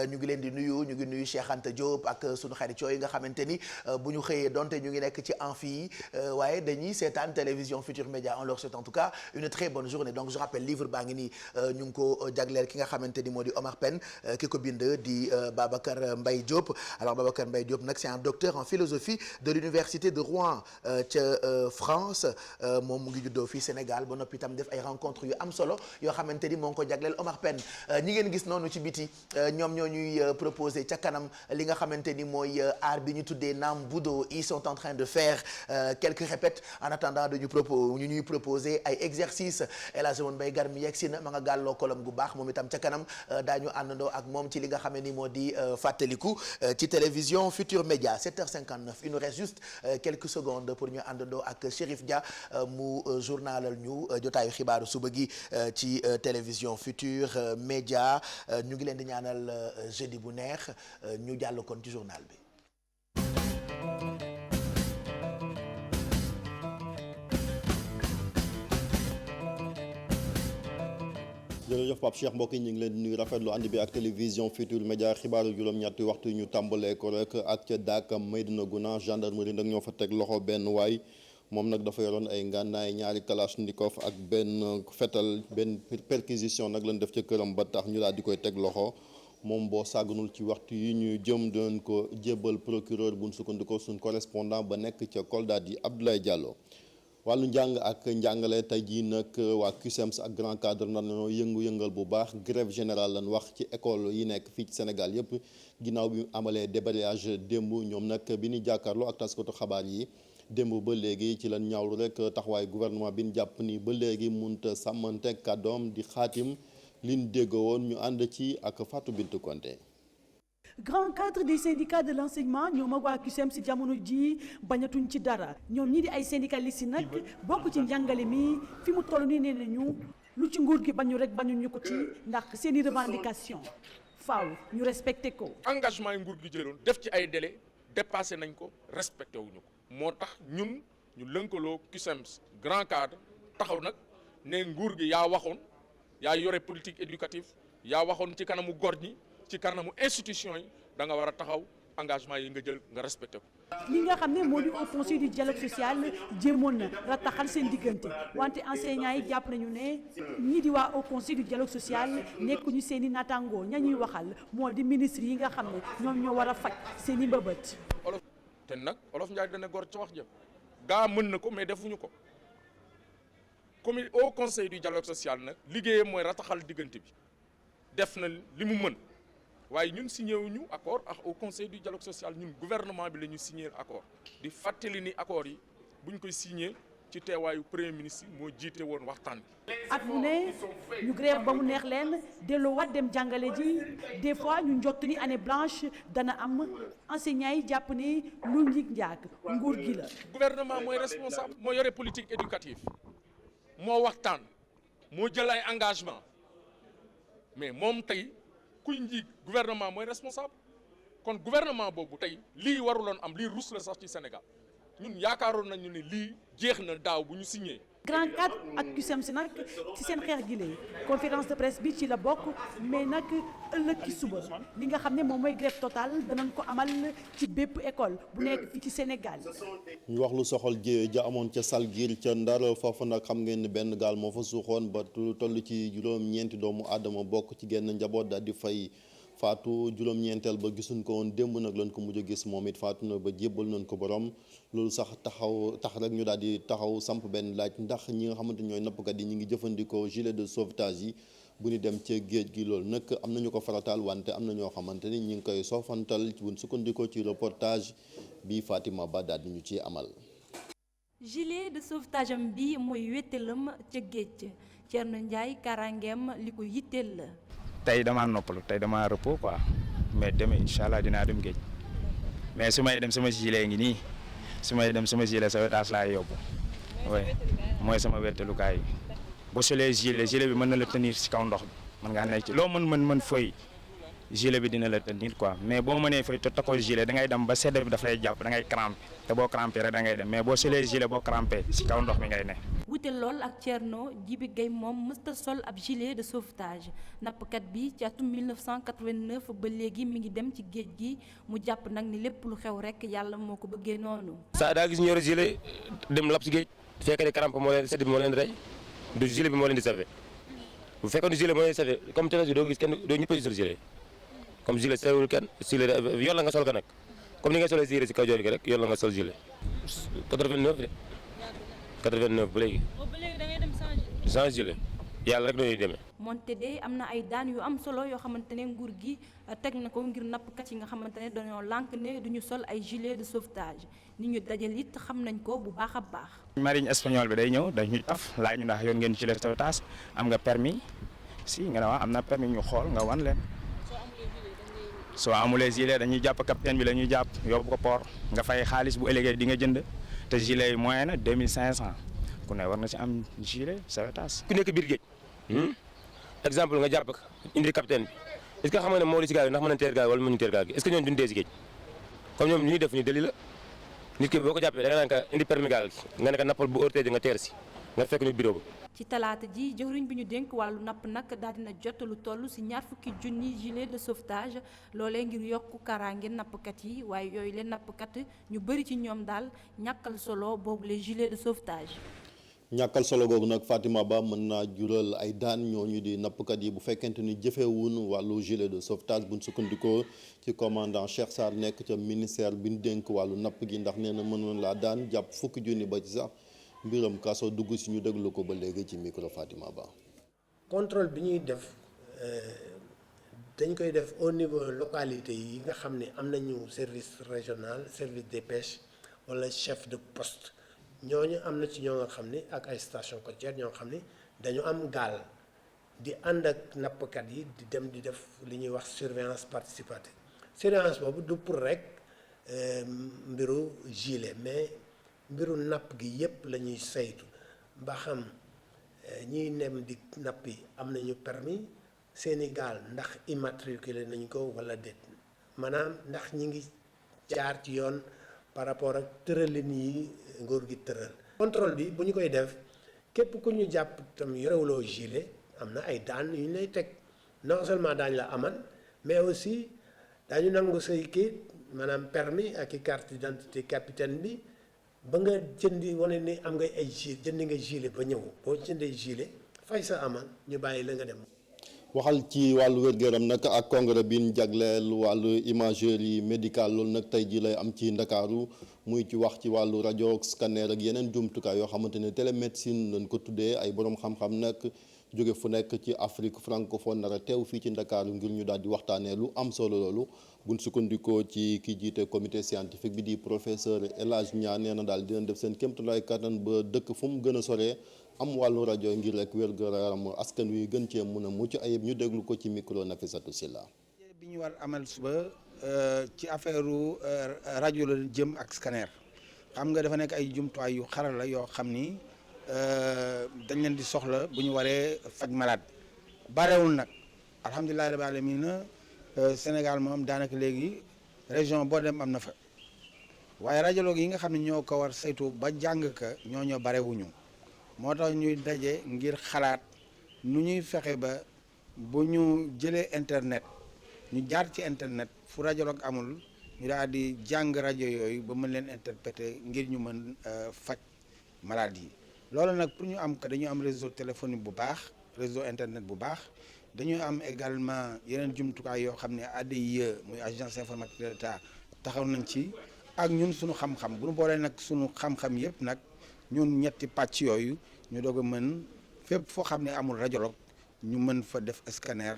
ñu ngi leen di nuyu ñu ngi nuyu Cheikh Anta Diop ak sunu xarit yooyu nga xamante ni bu ñu xëyee donte ñu ngi nekk ci amphi yi waaye dañuy seetaan télévision Futur Média on leur souhaite en tout cas une très bonne journée donc je rappelle livre baa ngi nii ñu ngi ko jagleel ki nga xamante ni moo di Omar Pène ki ko bind di Babacar Mbaye Diop alors Babacar Mbaye Diop nag c'est un docteur en philosophie de l'université de Rouen ca France moom mu ngi juddoo fii Sénégal ba noppi itam def ay rencontres yu am solo yoo xamante ni moo ngi ko jagleel Omar Pène ñi ngeen gis noonu ci biti ñoom ñoo ñuy proposer ca kanam li nga xamante ni mooy art bi ñu tuddee Naam Budo ils sont en train de faire quelques répètes en attendant ñu ñuy proposer ay exercices El Hadj Mbaye Gar mi yegg si na ma nga gàlloo kolom gu baax moom itam ca kanam daañu àndandoo ak moom ci li nga xam ne ni moo di fàttaliku ci télévision Futur Média 7h59 il nous reste juste quelques secondes pour ñu àndandoo ak Chérif Dia mu journalal ñu jotaayu xibaaru suba gi ci télévision Futur Média ñu ngi leen di ñaanal jeudi bu neex ñu jàll kon ci journal bi. jërëjëf Pape Cheikh mbokk yi ñu ngi leen di nuyu rafetlu ànd bi ak télévision Futur Média xibaaru juróom-ñetti waxtu ñu tàmbalee ko rek ak ca Daaka Médina Gounass gendarmerie nag ñoo fa teg loxo benn waay moom nag dafa yoroon ay ngànnaay ñaari kalachnikov ak benn fetal benn perquisition nag lañ def ca këram ba tax ñu daal di koy teg loxo moom boo sàgganul ci waxtu yi ñu jëm doon ko jébbal procureur bu ñu sukkandikoo suñ correspondant ba nekk ca Kolda di Abdoulaye Diallo. wàllu njàng ak njàngale tey jii nag waa CUSEMS ak grand cadre nar nañoo yëngu-yëngal bu baax grève générale lañ wax ci école yi nekk fii ci Sénégal yëpp ginnaaw bi amalee débrayage démb ñoom nag bi ñu jàkkaarloo ak taskatu xabaar yi démb ba léegi ci lañ ñaawlu rek taxawaay gouvernement bi ñu jàpp ni ba léegi munta sàmmanteeg kàddoom di xaatim liñ déggoo woon ñu ànd ci ak Fatou Bintou Konté. grand cadre des syndicats de l'enseignement ñoom ak waa CUSEMS si jamono ji bañatuñ ci dara ñoom ñii di ay syndicalistes yi nag bokk ci njàngale mi fi mu toll nii nee nañu lu ci nguur gi bañu rek bañuñu ko ci ndax seen i revendication faaw ñu respecté ko. engagement yi nguur gi jëloon def ci ay délai dépassé nañ ko respecté wuñu ko moo tax ñun ñu lënkaloo CUSEMS grand cadre taxaw nag ne nguur gi yaa waxoon yaa yore politique éducative yaa waxoon ci kanamu góor ñi ci kanamu institution yi da nga war a taxaw engagement yi nga jël nga respecté ko. li nga xam ne moo di au conseil du dialogue social jéemoon na rataxal seen diggante wante enseignants yi jàpp nañu ne ñii di waa au conseil du dialogue social nekkuñu seen i naataangoo ña ñuy waxal moo di ministre yi nga xam ne ñoom ñoo war a faj seen i mbëbët. olof te nag olof Njaay dana gor ca wax jëm gaa mën na ko mais defuñu ko comme au conseil du dialogue social nag liggéeyam mooy rataxal diggante bi def na li mu mën. waaye ñun signé wuñu accord ak au conseil du dialogue social ñun gouvernement bi la ñu signé accord di fàttali ni accord yi buñ koy signé ci teewaayu premier ministre moo jiite woon waxtaan bi. at mu ne ñu grève ba mu neex leen delloowaat dem jàngale ji des fois ñu njott ni année blanche dana am enseignants yi jàpp ni lu njig njaag nguur gi la. gouvernement mooy responsable moo yore politique éducative moo waxtaan moo jël ay engagement mais moom tey. kuy njiig gouvernement mooy responsable kon gouvernement boobu tey lii waruloon am lii rus la sax ci Sénégal ñun yaakaaroon nañu ne lii jeex na daaw bu ñu signé. grand cadre ak CUSEMS nag ci seen xeex gi lay conférence de presse bi ci la bokk mais nag ëllëg ci suba li nga xam ne moom mooy grève totale danañ ko amal ci bépp école bu nekk fii ci Sénégal. ñu wax lu soxal jéye ja amoon ca Salguir ca Ndar foofu nag xam ngeen ne benn gaal moo fa suuxoon ba toll ci juróom-ñeenti doomu aadama bokk ci genn njaboot daal di fay faatu juróom-ñeenteel ba gisuñ ko woon démb nag lañ ko mujj a gis moom it faatu na ba jébbal nañ ko borom loolu sax tax rek ñu daal di taxaw samp benn laaj ndax ñi nga xamante ñooy nappkat yi ñu ngi jëfandikoo gilet de sauvetage yi bu ñu dem ca géej gi loolu nag am na ñu ko farataal wante am na ñoo xamante ni ñu ngi koy soofantal buñ sukkandikoo ci reportage bi Fatima Ba daal di ñu ci amal. gilet de sauvetage am bi mooy wéttalam ca géej Thierno Ndiaye karangeem li ko yitteel la. tey damaa noppalu tey damaa repos quoi mais demee incha allah dinaa dem géej mais su may dem sama gilet ngi nii su may dem sama gilet sauvetage laay yóbbu oui mooy sama wéttalukaay bu solee gilet bi mën na la tenir ci kaw ndox bi mën ngaa nekk ci loo mën fooy gilet bi dina la tenir quoi mais boo mënee fay te takkoo gilet da ngay dem ba sedd bi daf lay jàpp da ngay crampé te boo crampé rek da ngay dem mais boo solee gilet boo crampé si kaw ndox mi ngay ne. wute lool ak Thierno Djibi Gueye moom mësta sol ab gilet de sauvetage nappkat bi ci atum 1989 ba léegi mi ngi dem ci géej gi mu jàpp nag ni lépp lu xew rek yàlla moo ko bëggee noonu. saa daa gis ñu yore gilet dem lap ci géej fekk ne crampe moo leen sedd bi moo leen rey du gilet bi moo leen di sauver bu fekkoon gilet moo leen di sauver comme tey doo gis kenn doo ñëpp a sol gilet comme gilet sewul kenn gilet yor la nga sol ko nag comme ni nga solee gilet si kaw joor gi rek yor la nga sol gilet 89 de 89 ba léegi. boobu ba léegi da ngay dem sans gilet yàlla rek dañuy demee. moonte de am na ay daan yu am solo yoo xamante ne nguur gi teg na ko ngir nappkat yi nga xamante ne dañoo lànk ne duñu sol ay gilet de sauvetage ni ñu dajal it xam nañ ko bu baax a baax. marine espagnole bi day ñëw dañuy taf laaj ñu ndax yoon ngeen gilet de sauvetage am nga permis si nga ne waaw am na permis ñu xool nga wan leen. soo amulee gilet dañuy jàpp capitaine bi la ñuy jàpp yóbbu ko port nga fay xaalis bu ëllëgee di nga jënd te gilet yi moyen na 2500 ku ne war na ci am gilet sauvetage. ku nekk biir géej exemple nga jàpp indi capitaine bi est-ce que xam nga ne moo li si gaal gi ndax mën na teer gaal wala mënuñu teer gaal gi est-ce que ñoom duñ dee si géej comme ñoom li ñuy def ni deli la nit ki boo ko jàppee da nga naan ka indi permis gaal gi nga ne ko nappal bu heure nga teer si nga fekk ñu bureau ba. ci talaata ji jëwriñ bi ñu dénk wàllu napp nag daal dina jot lu toll si 20 000 gilet de sauvetage loolee ngir yokku kaaraange nappkat yi waaye yooyu leen nappkat ñu bëri ci ñoom daal ñàkkal solo boobu les gilets de sauvetage. ñàkkal solo googu nag Fatima Ba mën naa jural ay daan ñooñu di nappkat yi bu fekkente ni jëfewun wàllu gilet de sauvetage buñ sukkandikoo ci commandant Cheikh Sarr nekk ca ministère bi ñu dénk wàllu napp gi ndax nee na mënoon laa daan jàpp fukki junni ba ci sax mbiram kaso dugg si ñu déglu ko ba léegi ci micro Fatima Ba. contrôle bi ñuy def dañ koy def au niveau localité yi nga xam ne am nañu service régional service des pêches wala chef de poste ñooñu am na ci ñoo nga xam ne ak ay station côtière ñoo xam ne dañu am gaal di ànd ak nappkat yi di dem di def li ñuy wax surveillance participative surveillance boobu du pour rek mbiru gilet mais mbiru napp gi yépp la ñuy saytu ba xam ñiy nem di nappi am nañu permis seeni gaal ndax immatriculé nañ ko wala déet maanaam ndax ñi ngi jaar ci yoon par rapport ak tëralin yi nguur gi tëral. contrôle bi bu ñu koy def képp ku ñu jàpp tam yorewuloo gilet am na ay daan yu ñu lay teg non seulement daañu la amal mais aussi daañu nangu say kayit maanaam permis ak i carte d'identité capitaine bi. ba nga jëndi wane ni am nga ay gilet jëndi nga gilet ba ñëw boo jëndee gilet fay sa amal ñu bàyyi la nga dem. waxal ci wàllu wér-gu-yaram nag ak congrès bi ñu jagleel wàllu imagerie médicale loolu nag tey jii lay am ci Ndakaaru muy ci wax ci wàllu rajo scanner ak yeneen jumtukaay yoo xamante ne télémédecine lañ ko tuddee ay borom xam-xam nag jóge fu nekk ci Afrique francophone nar a teew fii ci Ndakaaru ngir ñu daal di waxtaanee lu am solo loolu buñ sukkandikoo ci ki jiite comité scientifique bi di professeur El Hadj Niane nee na daal dinañ def seen kéemtulaay kattan ba dëkk fu mu gën a soree am wàllu rajo ngir rek wér-gu-yaram askan wi gën cee mun a mucc ayib ñu déglu ko ci micro Nafissatou Silla bi ñu war amal suba ci affaire rajo la jëm ak scanner xam nga dafa nekk ay jumtuwaay yu xarala yoo xam ni dañ leen di soxla bu ñu waree faj malade barewul nag alhamdulilah rabbil alamin Sénégal moom daanaka léegi région boo dem am na fa waaye radiologue yi nga xam ne ñoo ko war saytu ba jàng ka ñoo barewuñu moo tax ñuy daje ngir xalaat nu ñuy fexe ba bu ñu jëlee internet ñu jaar ci internet fu radiologue amul ñu daal di jàng rajo yooyu ba mën leen interpréter ngir ñu mën faj maladie yi loolu nag pour ñu am ko dañu am réseau téléphonique bu baax réseau internet bu baax dañuy am également yeneen jumtukaay yoo xam ne ADIE muy agence informatique de l'État taxaw nañ ci ak ñun suñu xam-xam bu ñu boolee nag suñu xam-xam yëpp nag ñun ñetti pàcc yooyu ñu doog a mën fépp foo xam ne amul radiologue ñu mën fa def scanner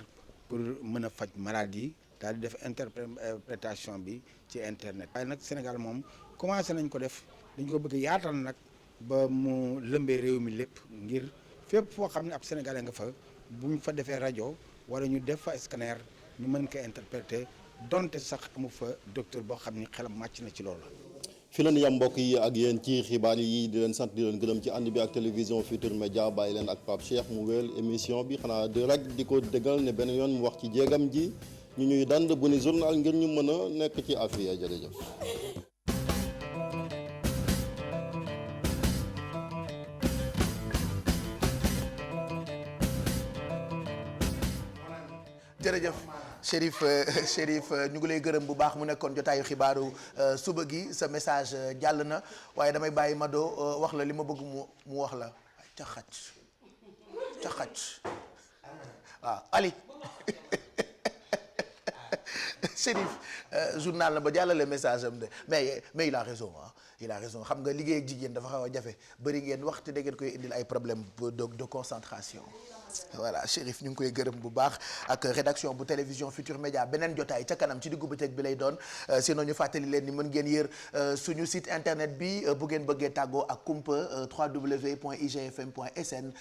pour mën a faj maladie daal di def interprétation bi ci internet. waaye nag Sénégal moom commencé nañ ko def dañ ko bëgg yaatal nag ba mu lëmbee réew mi lépp ngir fépp foo xam ne ab sénégalais nga fa bu ñu fa defee rajo wala ñu def fa scanner ñu mën ko interpréter donte sax amu fa docteur boo xam ni xelam màcc na ci loolu. fi leen yam mbokk yi ak yéen ci xibaar yi di leen sant di leen gërëm ci ànd bi ak télévision Futurs Médias bàyyi leen ak Pape Cheikh mu wéel émission bi xanaa di rek di ko dëggal ne benn yoon mu wax ci jéegam ji ñu ñuy dand bu ni journal ngir ñu mën a nekk ci affaire jërëjëf. jërëjëf Chérif ñu ngi lay gërëm bu baax mu nekkoon jotaayu xibaaru suba gi sa message jàll na waaye damay bàyyi Mado wax la li ma bëgg mu wax la ca xaj waaw Ali Chérif journal na ba jàllale message am de mais il a raison il a raison xam nga liggéey ak jigéen dafa xaw a jafe bëri ngeen wax te da ngeen koy indil ay problème de concentration. voilà Chérif ñu ngi koy gërëm bu baax ak rédaction bu télévision Futur Média beneen jotaay ca kanam ci diggu bëccëg bi lay doon sinon ñu fàttali leen ni mën ngeen yër suñu site internet bi bu ngeen bëggee tàggoo ak kumpa www.igfm.sn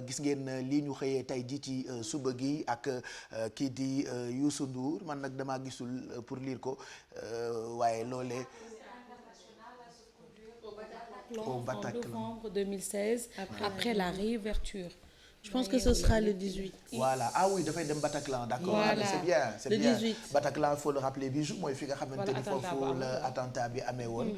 gis ngeen lii ñu xëyee tey ji ci suba gi ak kii di Youssou Ndour man nag damaa gisul pour lire ko waaye loolee au Bataclan novembre 2016 après la réouverture. Je pense que ce sera le 18. Voilà ah oui dafay dem Bataclan d'accord. Voilà. c'est bien c'est le bien 18. Bataclan faut le rappeler Bijou mooy fi nga xamante ni foofu la attentat bi amee woon.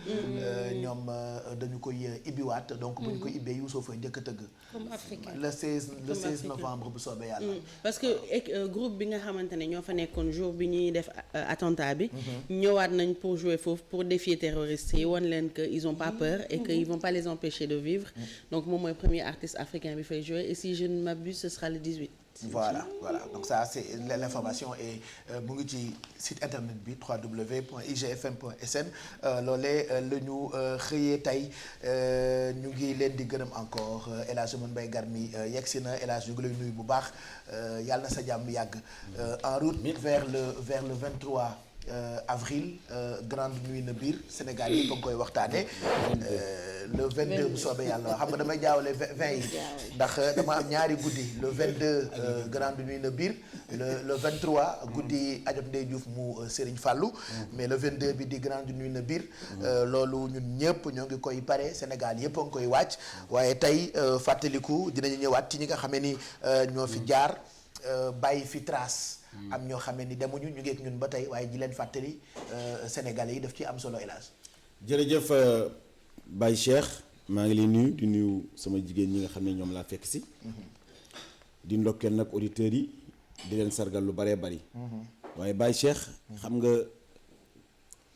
ñoom dañu koy ibbiwaat donc bu ñu ko ibbee Youssou fa njëkk a tëgg. comme africain le 16 novembre bu soobee yàlla. parce que groupe bi nga xamante ne ñoo fa nekkoon jour bi ñuy def attentat bi. ñëwaat nañ pour jouer foofu pour défier terroristes yi wan leen que ils ont pas peur et que ils vont pas les empêcher de vivre. donc moom mooy premier artiste africain bi fay jouer et si je ne m'abuse ce sera le 18. voilà donc ça c'est l'information et mu ngi ci site internet bi www.igfm.sn loolee la ñu xëyee tey ñu ngi leen di gërëm encore El Hadj Mbaye Garmi yegsi na El Hadj ñu ngi lay nuyu bu baax yàlla na sa jàmm yàgg en route vers le 23 avril grande nuit na biir Sénégal yi ba nga koy waxtaanee le 22 bu soobee yàlla xam nga damay jaawale 20 yi ndax dama am ñaari guddi le 22 grande nuit na biir le 23 guddi Adjot Ndeye Diouf mu Serigne Fallou mais le 22 bi di grande nuit na biir loolu ñun ñëpp ñoo ngi koy pare Sénégal yëpp a ngi koy wàcc waaye tey fàttaliku dinañu ñëwaat ci ñi nga xamee ni ñoo fi jaar bàyyi fi trace. am ñoo xamee ni demuñu ñu ngi ak ñun ba tey waaye ji leen fàttali Sénégalais yi daf ci am solo hélas. jërëjëf Baye Cheikh maa ngi lay nuyu di nuyu sama jigéen ñi nga xam ne ñoom laa fekk si. di ndokkeel nag auditeurs yi di leen sargal lu bëree bëri. waaye Baye Cheikh xam nga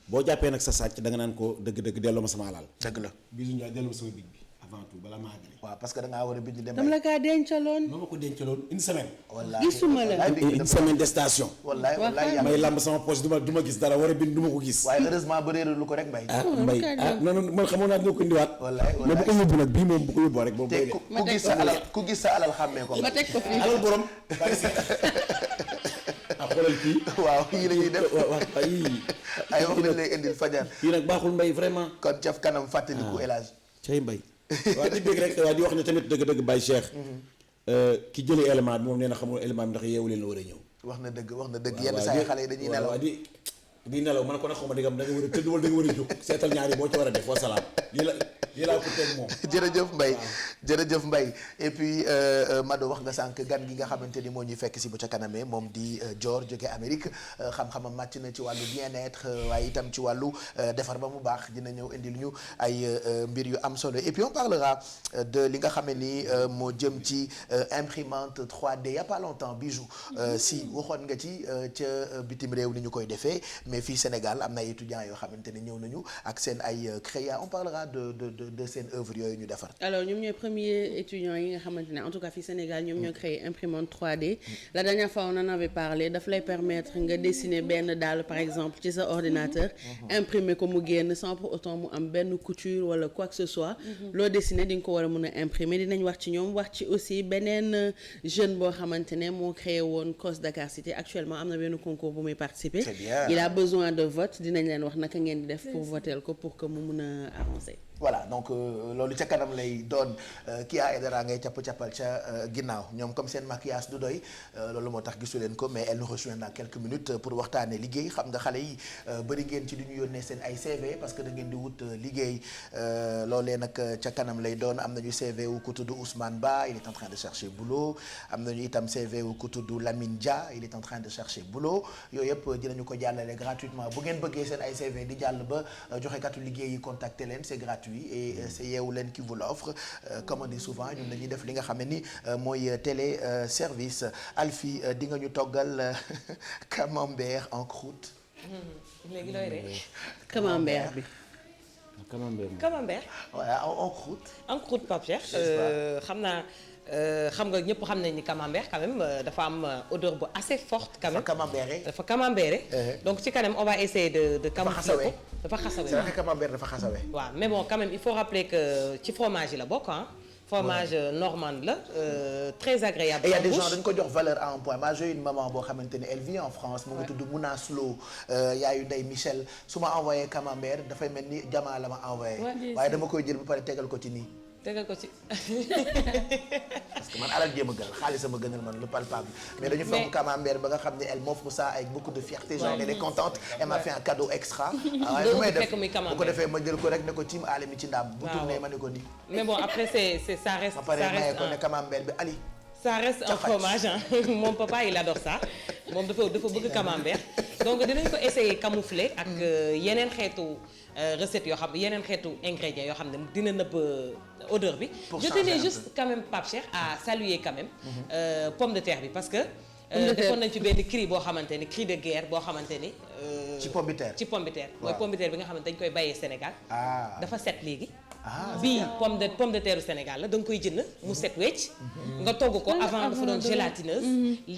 boo jàppee nag sa sàcc da nga naan ko dëgg-dëgg delloo ma sama alal. dëgg la bisu Ndiaye delloo ma sama big bi. avant tout bala maa gën. waaw parce que da ngaa war a bind dem. dama la kaa dencaloon. ma ko dencaloon une semaine. wallaahi gisuma la une semaine de station. wallaahi may lamb sama poche du ma gis dara war a bind du ma ko gis. waaye heureusement ba réeru lu ko rek mbay. mbay non man xamoon naa dina ko indiwaat. wallaahi mais bu ko yóbbu nag bii moom bu ko yóbboo rek. boobu te ku gis sa alal xàmmee ko. ma teg ko fii alal borom. xoolal kii. waaw yii la ñuy def waaw yii. ay wax lañ lay indil fajar. yii nag baaxul mbay vraiment. kon caf kanam fàttaliku El Hadj. cay mbay. waaw di dégg rek waaw di wax ne tamit dëgg-dëgg Baye Cheikh. ki jëlee élément bi moom nee na xamul élément bi ndax yeewu leen la war a ñëw. wax na dëgg yenn saa yi xale yi dañuy nelaw. di nelaw man ko nag xaw ma da nga war a tëdd wala da nga war a jóg seetal ñaari boo ci war a def wa salaam lii laa ko teg moom. jërëjëf Mbaye et puis Mado wax nga sànq gan gi nga xamante ni moo ñuy fekk si bu ca kanamee moom di Dior jóge Amérique xam-xamam màcc na ci wàllu bien-être waaye itam ci wàllu defar ba mu baax dina ñëw indil ñu ay mbir yu am solo et puis on parlera de li nga xam ne ni moo jëm ci imprimante 3D y a pas longtemps Bijou si waxoon nga ci ca bitim réew ni ñu koy defee mais fii Sénégal am na ay étudiants yoo xamante ne ñëw nañu ak seen ay créa on parlera de seen œuvre yooyu ñu defar. alors ñoom ñooy premiers étudiants yi nga xamante ne en tout cas fii Sénégal ñoom ñoo créé imprimante 3D la dernière fois on en avait parlé daf lay permettre nga dessiner benn daal par exemple ci sa ordinateur imprimer ko mu génn sans pour autant mu am benn couture wala quoi que ce soit loo dessiner di nga ko war a mën a imprimer dinañ wax ci ñoom wax ci aussi beneen jeune boo xamante ne moo créé woon COS Dakar Cité actuellement am na benn concours bu muy participer. C'est bien. Il a besoin de vote dinañ leen wax naka ngeen di def pour voter ko pour que mu mun a avancer. voilà donc loolu ca kanam lay doon kii ay dara ngay cappal ca ginnaaw ñoom comme seen maquillage du doy loolu moo tax gisu leen ko mais elle nous rejoint dans quelques minutes pour waxtaanee liggéey xam nga xale yi bëri ngeen ci li ñu yónnee seen ay CV parce que da ngeen di wut liggéey loolee nag ca kanam lay doon am nañu CV wu ku tudd Ousmane Ba il est en train de chercher boulot am nañu itam CV wu ku tudd Lamine Dia il est en train de chercher boulot yooyu yëpp dinañu ko jàllale gratuitement bu ngeen bëggee seen ay CV di jàll ba joxekatu liggéey yi contacter leen c'est gratuit et c'est Yeewu Leen qui vous l'offre comme on dit souvent ñun dañuy def li nga xam ne ni mooy télé service Alfie di nga ñu toggal camembert en croûte. léegi looy rek. camembert bi. camembert. voilà en croûte. en croûte Pape Cheikh. xam naa. xam nga ñëpp xam nañ ni camembert quand même dafa am odeur bu assez forte quand même. dafa camembert. donc ci kanam on va essayer de camoufler ko. dafa xasawe. c'est vrai que camembert dafa xasawe. waaw mais bon quand même il faut rappeler que ci fromage yi la bokk ah. fromage normand la très agréable. et il y a des gens dañu ko jox valeur à un point moi j'ai une maman boo xamante ni elle vit en France mu ngi tudd Mouna Slo yaayu Ndeye Michel su ma envoyé camembert dafay mel ni jamaa la ma envoyé. waaye dama koy jël ba pare tegal ko ci nii. tegal ko ci. parce que man alal jéem a gën xaalis sama gënal man le palpable. mais dañu fonk camembert ba nga xam ne elle m'offre ça avec beaucoup de fierté. genre elle est contente elle m'a fait un cadeau extra. waaye bu may def bu ko defee ma jël ko rek ne ko tiim aale mi ci ndaam. bu tourné ma ne ko nii. mais bon après c'est ça reste. ma pare maye ko ne camembert bi Ali. ça reste un fromage hein. Mon papa il adore ça moom dafa bëgg camembert donc dinañ ko essayer camoufler ak yeneen xeetu recettes yoo xam yeneen xeetu ingrédients yoo xam ne dina nëbb odeur bi. je tenais juste quand même Pape Cheikh à saluer quand même pomme de terre bi parce que defoon nañ ci benn cri boo xamante ni cri de guerre boo xamante ni ci pomme de terre mooy pomme de terre bi nga xamante dañ koy bàyyee Sénégal dafa set léegi bii pomme de terre u Sénégal la da nga koy jënd mu set wecc nga togg ko avant dafa doon gélatineuse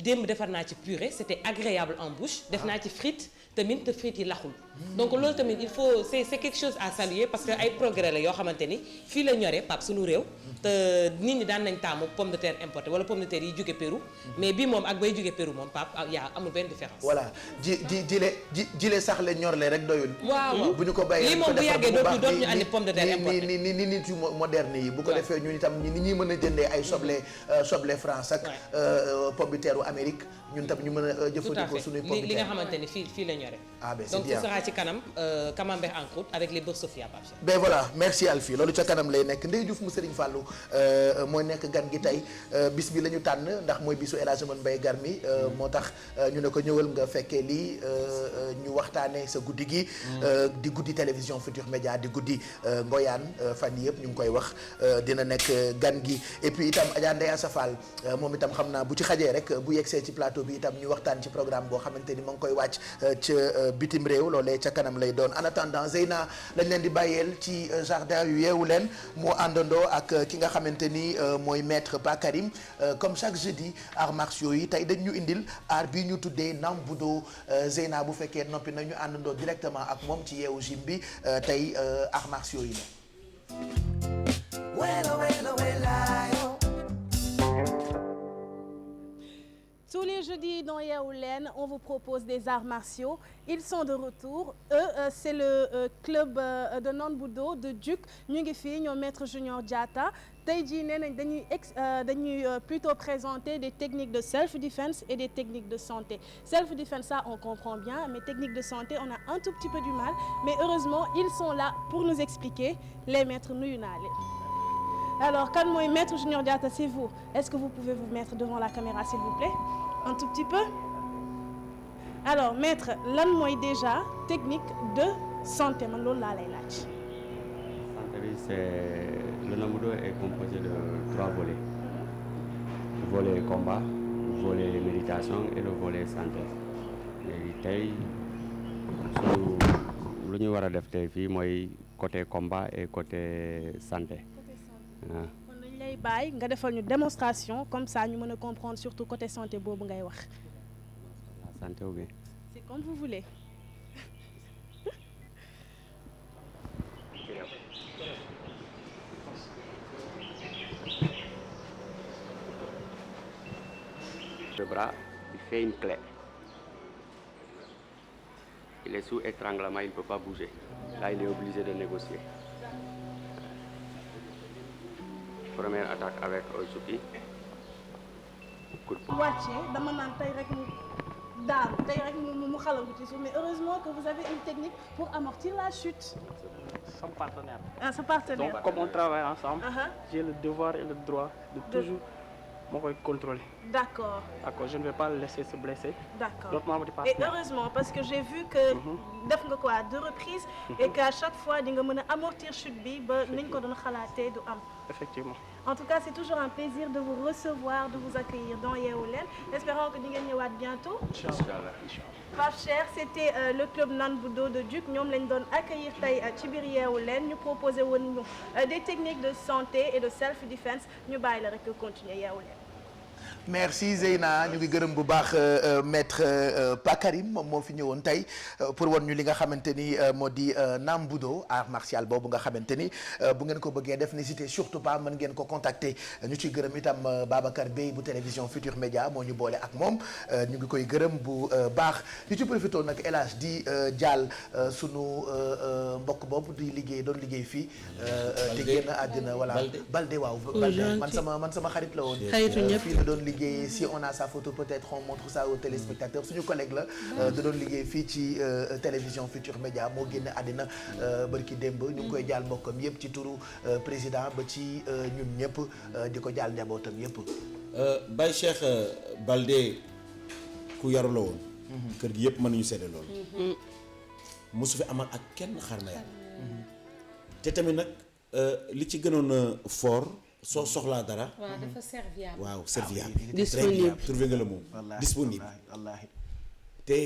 démb defar naa ci purée c'était agréable en bouche def naa ci frite tamit te frites yi laxul donc loolu tamit il faut c'est quelque chose à saluer parce que ay progrès la yoo xamante ni fii la ñoree Pape suñu réew te nit ñi daan nañ taamu pomme de terre importée wala pomme de terre yi jóge Pérou mais bii moom ak bay jóge Pérou moom Pape yaa amul benn différence. voilà jile sax la ñor le rek doyul. waaw bu ñu ko bàyyee lii moom bu yàggee dootu ñu andi pomme de terre importée ni nit yu moderne yi bu ko defee ñun itam ni ñuy mën a jëndee ay soble France ak pomme de terre u Amérique ñun tam ñu mën a jëfandikoo suñuy pomme de terre li nga xamante ni fii la ñoree. ah ben c'est donc bien ce sera ci kanam camembert en croûte avec les beurre Sofia Pape Cheikh. ben voilà merci Alfie loolu ca kanam lay nekk Ndeye Diouf mu Serigne Fallou mooy nekk gan gi tey bis bi la ñu tànn ndax mooy bisu El Hadj Mbaye Garmi moo tax ñu ne ko ñëwal nga fekkee lii ñu waxtaanee sa guddi gi di guddi télévision Futur Média di guddi Ngoyaan fan yii yëpp ñu ngi koy wax dina nekk gan gi et puis itam Adja Ndeye Assa Fall moom itam xam naa bu ci xajee rek bu yegsee ci plateau bi itam ñu waxtaan ci programme boo xamante ni ma ngi koy wàcc ca bitim réew loolee ca kanam lay doon en attendant Zeyna lañ leen di bàyyeel ci jardin yu Yeewu Leen moo àndandoo ak ki nga xamante ni mooy maître Pa Karim comme chaque jeudi arts martiaux yi tey dañ ñu indil art bi ñu tuddee Nambudo Zeyna bu fekkee noppi nañu àndandoo directement ak moom ci Yeewu Gym bi tey arts martiaux yi la. Tous les jeudis dans Yeewu Leen, on vous propose des arts martiaux. Ils sont de retour. Eux, c'est le club de Nambudo de Duc. ñu ngi fii ñoom maître Junior Diatta tey jii nee nañ dañuy plutôt présenter des techniques de self-défense et des techniques de santé. Self-défense, ça on comprend bien, mais techniques de santé, on a un tout petit peu du mal. Mais heureusement, ils sont là pour nous expliquer. Les maîtres nuyu naa leen. Alors kan mooy maître Junior Diatta, c'est vous. Est-ce que vous pouvez vous mettre devant la caméra s'il vous plaît? Un tout petit peu. Alors maître, lan mooy déjà technique de santé man loolu laa lay laaj. Santé bi c'est le Nambudo est composé de 3 volets. Le volet combat, le volet méditation et le volet santé. léegi tey lu ñu war a def tey fii mooy côté combat et côté santé. kon dañ lay bàyyi nga defal ñu démonstration comme ça ñu mën a comprendre surtout côté santé boobu ngay wax. La santé ou bien. C'est comme vous voulez. Le bras, il fait une clé. Il est sous étranglement, il ne peut pas bouger. Là, il est obligé de négocier. première attaque avec Choupi. wàccee dama naan tey rek mu daanu tey rek mu xalangu ci suuf mais heureusement que vous avez une technique pour amortir la chute. Son partenaire. Ah, son partenaire. Donc, comme on travaille ensemble, j'ai le devoir et le droit de toujours me contrôler. D'accord. D'accord, je ne vais pas le laisser se blesser. D'accord. L'autre membre du Et partenaire. heureusement, parce que j'ai vu que def nga quoi 2 reprises et qu'à chaque fois di nga mën a amortir chute bi ba niñ ko doon xalaatee du am. Effectivement. En tout cas, c'est toujours un plaisir de vous recevoir, de vous accueillir dans Yeewu Leen. Espérons que di ngeen ñëwaat bientôt. Inch'Allah. Pape Cheikh, c'était le club Nan bu Dodo Duc ñoom lañ doon accueillir tey ci biir Yeewu Leen ñu proposé woon ñu des techniques de santé et de self défense ñu bàyyi la rek continuer Yeewu Leen. merci Zeyna ñu ngi gërëm bu baax maître Pa Karim moom moo fi ñëwoon tey pour won ñu li nga xamante ni moo di Nambudo art martial boobu nga xamante ni bu ngeen ko bëggee def n'hésitez surtout pas mën ngeen ko contacter ñu ciy gërëm itam Babacar Bey bu télévision Futur Média moo ñu boole ak moom ñu ngi koy gërëm bu baax ñu ci profité nag El Hadj di jàll sunu mbokk boobu di liggéey doon liggéey fii te génn àddina voilà Balde waaw Balde man sama xarit la woon fii la doon liggéey si on a sa photo peut-être on montre ça aux téléspectateurs suñu collègue la da doon liggéey fii ci télévision Futur Média moo génn àddina bërki démb ñu ngi koy jaal mbokkam yëpp ci turu président ba ci ñun ñëpp di ko jaal njabootam yëpp Baye Cheikh Balde ku yaru la woon kër gi yëpp mën nañu seede loolu mosu fi amal ak kenn xar ma yàlla te tamit nag li ci gënoon a fort soo soxlaa dara. waaw dafa serviable. waaw serviable. disponible trouvé nga le mot. disponible. wallaahi te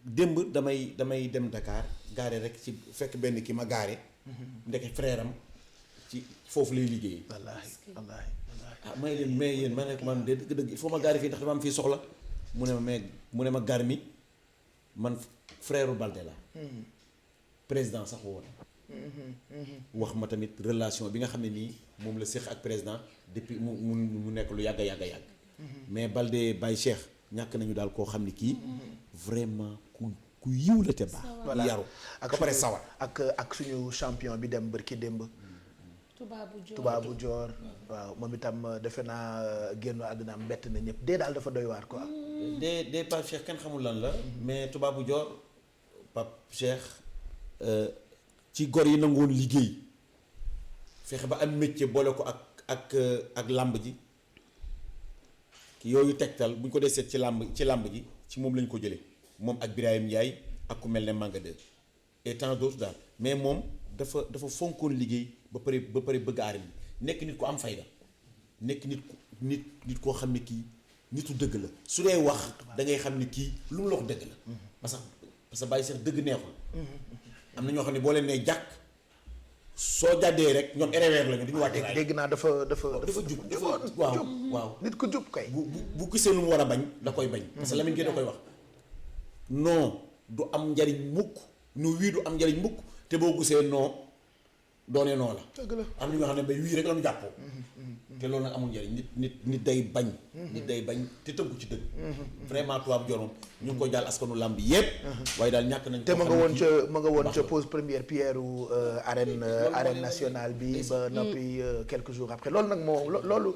démb damay dem Dakar gaare rek ci fekk benn ki ma gaare. ndeke frère am ci foofu lay liggéeyee. wallaahi ah may leen mais yéen ma ne ko man de dëgg il faut ma gaare fii ndax dama am fii soxla mu ne ma gar mi man frère Balde la président sax woon. wax ma tamit relation bi nga xam ne nii moom la séq ak président depuis mu nekk lu yàgg yàgg mais Balde Baye Cheikh ñàkk nañu daal koo xam ne kii vraiment ku yiw la te baax. voilà yaru ba pare sawar ak suñu champion bi dem bërki démb. Tubaabu Joor waaw moom itam defe naa génn àddunaam bett na ñëpp dee daal dafa doy waar quoi. dee Pape Cheikh kenn xamul lan la mais Tubaabu Joor Pape Cheikh. ci gor yi nangoon liggéey fexe ba am métier boole ko ak làmb ji yooyu tegtal bu ñu ko dee seet ci làmb ji ci moom lañ ko jëlee moom ak Birahim Ndiaye ak ku mel ne Manga 2 et tant d'autres daal mais moom dafa fonkoon liggéey ba pare bëgg aar bi nekk nit ku am fayda nekk nit koo xam ne kii nitu dëgg la su dee wax da ngay xam ne kii lu mu la wax dëgg la parce que bàyyi sax dëgg neexul. am na ñoo xam ne boo leen nee jàkk soo jàddee rek ñoom RER lañu duñu wàcce dégg naa dafa jub waaw nit ku jub kay bu gisee lu mu war a bañ da koy bañ parce que Lamine Gueye da koy wax non du am njariñ mukk nu wii du am njariñ mukk te boo gisee non doonee noo la am na ñoo xam ne ba wii rek la ñu jàppoo te loolu nag amul njariñ nit day bañ nit day bañ te tënku ci dëgg vraiment tubaab jorom ñu ngi ko jàll askanu làmb yépp waaye daal ñàkk nañ te ma nga woon ca pose première pierre u arène nationale bi ba noppi quelques jours après loolu nag moo loolu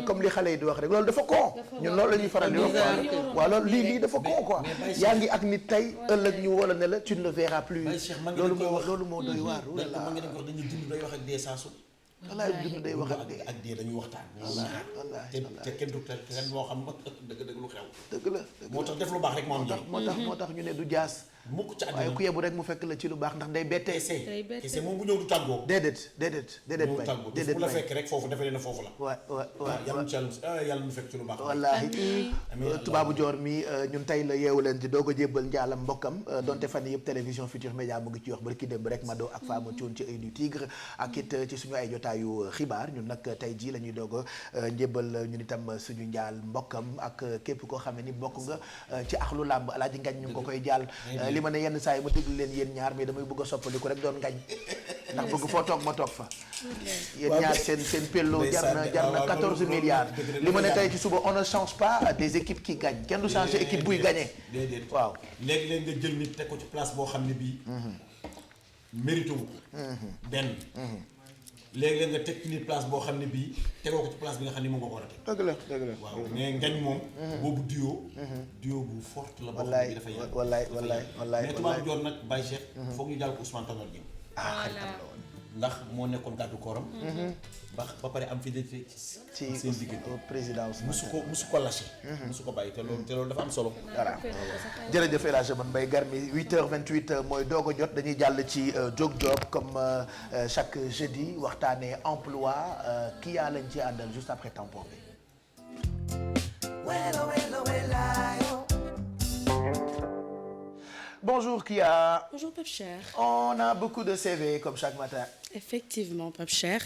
comme li xale yi di wax rek loolu dafa con ñun loolu la ñuy faral di wax waaw loolu lii dafa con quoi yaa ngi ak nit tey ëllëg ñu wala ne la tu ne le verras plus loolu moo doy waar ma ngi wax dañuy dund day wax ak dee saasu wallaay dund day wax ak dee dañuy waxtaan te kenn du kenn moo xam dëgg lu xew dëgg la moo tax def lu baax rek moo am moo tax ñu ne du jaas mukk ci àddina waaye ku yebu rek mu fekk la ci lu baax ndax day bettee kese moom bu ñëw du tàggoo déedéet bay bu la fekk rek foofu defe leen foofu la waaw yàlla nu fekk ci lu baax wallaahi Tubaabu Joor mi ñun tey la Yeewu Leen di doog a jébbal njaalam mbokkam donte fan yëpp télévision Futur Média mu ngi ci wax bari ki démb rek Mado ak Fama Thion ci Œil du Tigre ak it ci suñu ay jotaayu xibaar ñun nag tey jii la ñuy doog a njébbal ñun itam suñu njaal mbokkam ak képp koo xam ne ni bokk nga ci axlu làmb Alaaji Ngañ ñu ngi ko koy jàll li ma ne yenn saa yi ma déglu leen yéen ñaar mais damay bëgg a soppaliku rek doon ngañ ndax bëgg foo toog ma toog fa yéen ñaar seen pello jar na 14 milliards li ma ne tey ci suba on ne change pas des équipes qui gagnent kenn du changer équipe buy gagné waaw léegi-léeg nga jël nit teg ko ci place boo xam ne bii mérité wu benn léeg-léeg nga teg nit place boo xam ne bii tegoo ko ci place bi nga xam ne moom nga ko war a teg. dëgg la waaw mais ngañ moom. boobu duo bu forte la. wallaay wallaay mais tubaab joor nag Baye Cheikh. foog ñu jàll ko Ousmane Tanor Dieng. xaritam la woon. ndax moo nekkoon gàddu kooram. ba pare am fidélité ci seen diggante président musu ko lâché. musu ko bàyyi te loolu dafa am solo. voilà jërëjëf El Hadj Man Mbaye Garmi 8h28 mooy doog a jot dañuy jàll ci Jóg Job comme chaque jeudi waxtaanee emploi Kia lañ ci àndal juste après tampon bi. Bonjour Kia. Bonjour Pape Cheikh. On a beaucoup de CV comme chaque matin. Effectivement, Pape Cheikh.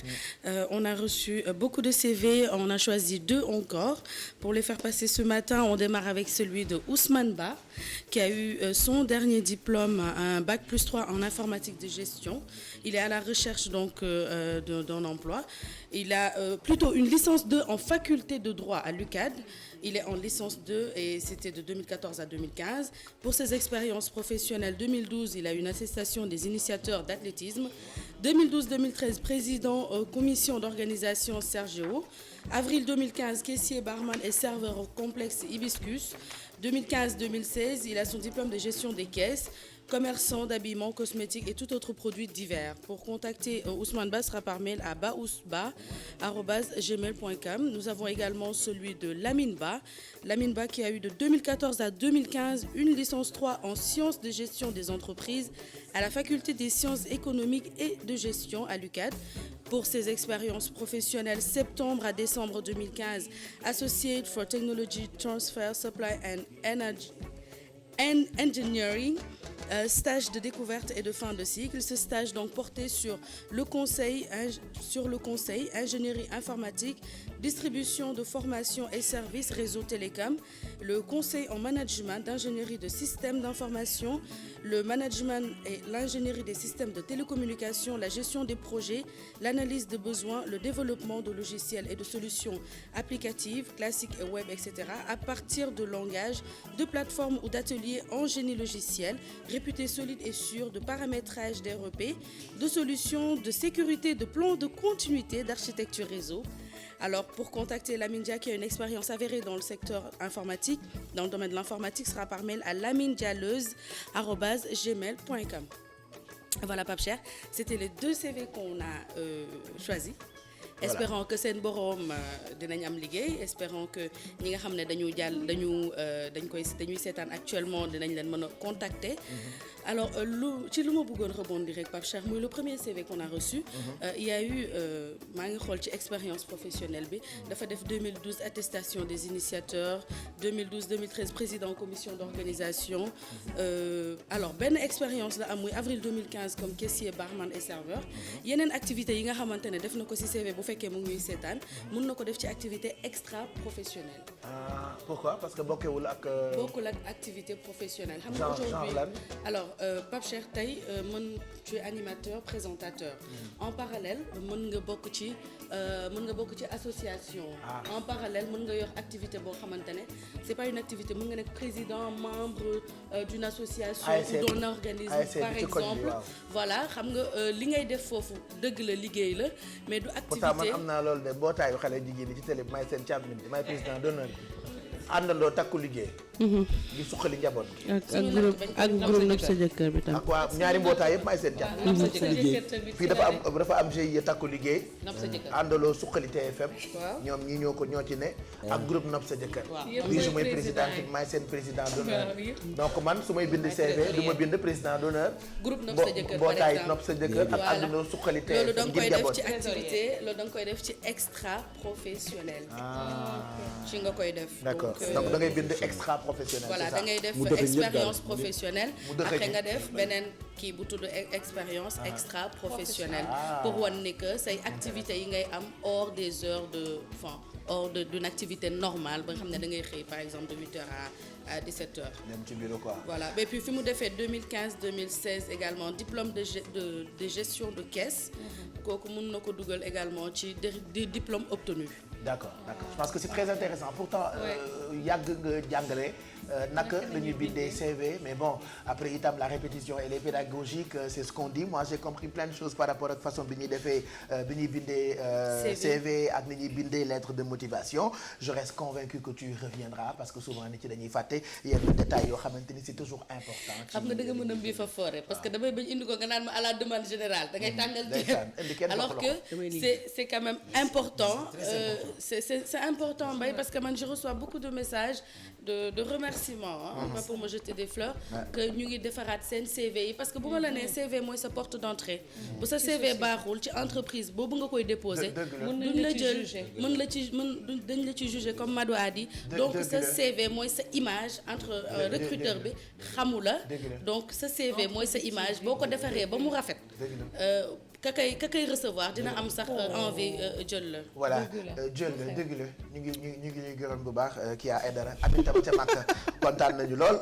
On a reçu beaucoup de CV. On a choisi 2 encore pour les faire passer ce matin. On démarre avec celui de Ousmane Ba, qui a eu son dernier diplôme, un bac+3 en informatique de gestion. Il est à la recherche donc d'un emploi. Il a plutôt une licence 2 en faculté de droit à l'UCAD. Il est en licence 2 et c'était de 2014 à 2015. Pour ses expériences professionnelles, 2012, il a une attestation des initiateurs d'athlétisme. 2012-2013, président commission d'organisation Sergeo. Avril 2015, caissier, barman et serveur au complexe Hibiscus. 2015-2016, il a son diplôme de gestion des caisses. Commerçant d'habillement, cosmétiques et tout autre produit divers. Pour contacter Ousmane Ba sera par mail à baousba@gmail.com. Nous avons également celui de Lamine Ba. Lamine Ba qui a eu de 2014 à 2015 une licence 3 en sciences de gestion des entreprises à la faculté des sciences économiques et de gestion à l'UCAD. Pour ses expériences professionnelles, septembre à décembre 2015, Associate for Technology Transfer, Supply and Energy and Engineering, stage de découverte et de fin de cycle. Ce stage donc porté sur le conseil, ingénierie informatique, distribution de formation et services réseau télécom, le conseil en management d'ingénierie de systèmes d'information, le management et l'ingénierie des systèmes de télécommunication, la gestion des projets, l'analyse de besoins, le développement de logiciels et de solutions applicatives, classiques et web, etc. à partir de langages, de plateformes ou d'ateliers en génie logiciel, réputés solides et sûrs, de paramétrage d'REP, de solutions de sécurité, de plans de continuité, d'architecture réseau. Alors, pour contacter Lamine Dia, qui a une expérience avérée dans le secteur informatique, dans le domaine de l'informatique, sera par mail à laminedialeuse@gmail.com. Voilà, Pape Cheikh, c'était les 2 CV qu'on a choisis. Voilà. Espérons que seen borom dinañ am liggéey, espérons que ñi nga xam ne dañuy seetaan actuellement dinañ leen mën a contacter. Alors ci lu ma bëggoon rebondir rek Pape Cheikh muy le premier CV qu'on a reçu. Il y a eu maa ngi xool ci expérience professionnelle bi dafa def 2012 attestation des initiateurs, 2012-2013 président commission d'organisation. Alors benn expérience la am muy avril 2015 comme caissier, barman et serveur. Yeneen activités yi nga xamante ne def na ko ci CV bu fekkee mu ngi ñuy seetaan mën na ko def ci activité extra professionnelle. Pourquoi? Parce que bokkul ak activité professionnelle. Xam nga aujourd'hui alors Pape Cheikh tey tu es animateur présentateur. En parallèle mën nga bokk ci association. En parallèle mën nga yor activité boo xamante ne c'est pas une activité mën nga nekk président membre d'une association ou d'un organisme par exemple. Voilà xam nga li ngay def foofu dëgg la liggéey la mais du activité. pourtant man am naa loolu de mbootaayu xale jigéen ñi ci télé bi may seen càmmiñ bi may président d'honneur bi àndandoo takku liggéey. di suqali njaboot gi. ak groupe Nopp sa jëkkër bi tam. ak waa ñaari mbootaay yëpp may seen càmm. fii dafa am GIE takku liggéey. àndaloo suqali TFM. ñoom ñi ñoo ci ne. ak groupe Nopp sa jëkkër. bii su may président may seen président d'honneur. donc man su may bind CV du ma bind président d'honneur. groupe Nopp sa jëkkër mbootaay Nopp sa jëkkër ak àndaloo suqali TFM ngir njaboot. loolu da nga koy def ci extra professionnel. ci nga koy def. d'accord donc da ngay bind extra professionnel. Voilà da ngay def expérience professionnelle après nga def beneen kii bu tudd expérience extra professionnelle pour wan ne que say activités yi ngay am hors des heures d'une activité normale ba nga xam ne da ngay xëy par exemple de 8h à 17h. dem ci bureau quoi. Voilà et puis fi mu defee 2015-2016 également diplôme de gestion de caisse. kooku mën na ko dugal également ci des diplômes obtenus. d'accord je pense que c'est très intéressant pourtant yàgg nga jàngale naka la ñuy bindee CV mais bon après itam la répétition elle est pédagogique c'est ce qu'on dit moi j'ai compris plein de choses par rapport ak façon bi ñuy defee bi ñuy bindee CV ak ni ñuy bindee lettre de motivation je reste convaincu que tu reviendras parce que souvent nit ci dañuy fàtte yenn détails yoo xamante ni c'est toujours important. xam nga da nga mën a mbii fa foore parce que damay bañ indi ko nga naan ma à la demande générale da ngay tàngal alors que c'est quand même important c'est important Mbaye parce que man je reçois beaucoup de messages de remerciements pas pour me jeter des fleurs que ñu ngi defaraat seen CV yi parce que bu ma la nee CV mooy sa porte d'entrée bu sa CV baaxul ci entreprise boobu nga koy déposer duñ la jël dañ la ci juger comme Madou a dit donc sa CV mooy sa image entre recruteur bi xamu la donc sa CV mooy sa image boo ko defaree ba mu rafet ka kay recevoir dina am sax envie jël la. voilà jël la dëgg la ñu ngi ñuy gërëm bu baax kii a Aidara amit tam ca Makka kontaan nañu lool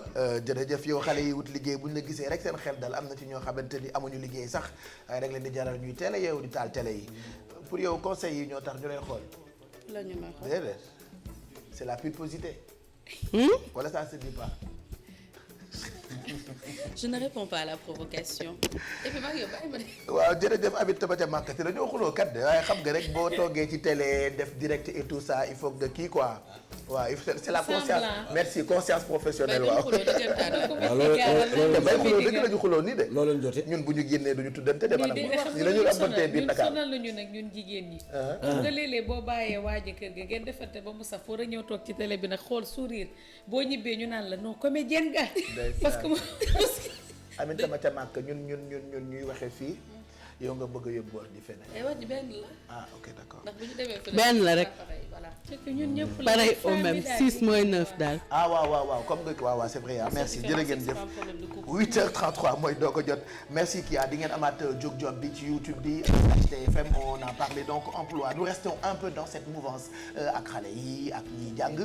jërëjëf yow xale yi wut liggéey bu ñu la gisee rek seen xel dal am na ci ñoo xamante ni amuñu liggéey sax rek leen di jaral ñuy teel a yeewu di taal télé yi pour yow conseils yi ñoo tax ñu leen xool. la ñu may xool déedéet c'est la pulposité. wala ça se dit pas. je ne réponds pas à la provocation. et puis maa ngi bàyyi ma de. waaw jërëjëf Amit Taba ca Makka te dañoo xuloo kat de waaye xam nga rek boo toogee ci télé def direct et tout ça il faut que kii quoi waaw c'est la conscience merci conscience professionnelle waaw. bay xuloo dëgg la ñu xuloo nii de. loolu lañ jotee ñun bu ñu génnee duñu tuddante de maanaam ñu la ñu ambantee biir Dakar sonal nañu nag ñun jigéen ñi. nga léeg-léeg boo bàyyee waaji kër ga ngeen defante ba mu saf war a ñëw toog ci télé bi nag xool sourire boo ñibbee ñu naan la non comédienne ga parce que Amit Taba ca Makka ñun ñuy waxee fii yow nga bëgg a yóbbu wax ji feneen. wax ji benn la. ah ok d'accord. ndax bu ñu demee fële benn la rek. voilà. ñun ñëpp pareil au même 6 mooy 9 daal. ah waaw comme nga waaw c'est vrai merci jërë ngeen jëf 8h33 mooy doo ko jot merci Kia di ngeen amaat jóg job bi ci YouTube bi HTFM on a parlé donc emploi nous restons un peu dans cette mouvance ak xale yi ak ñiy jàng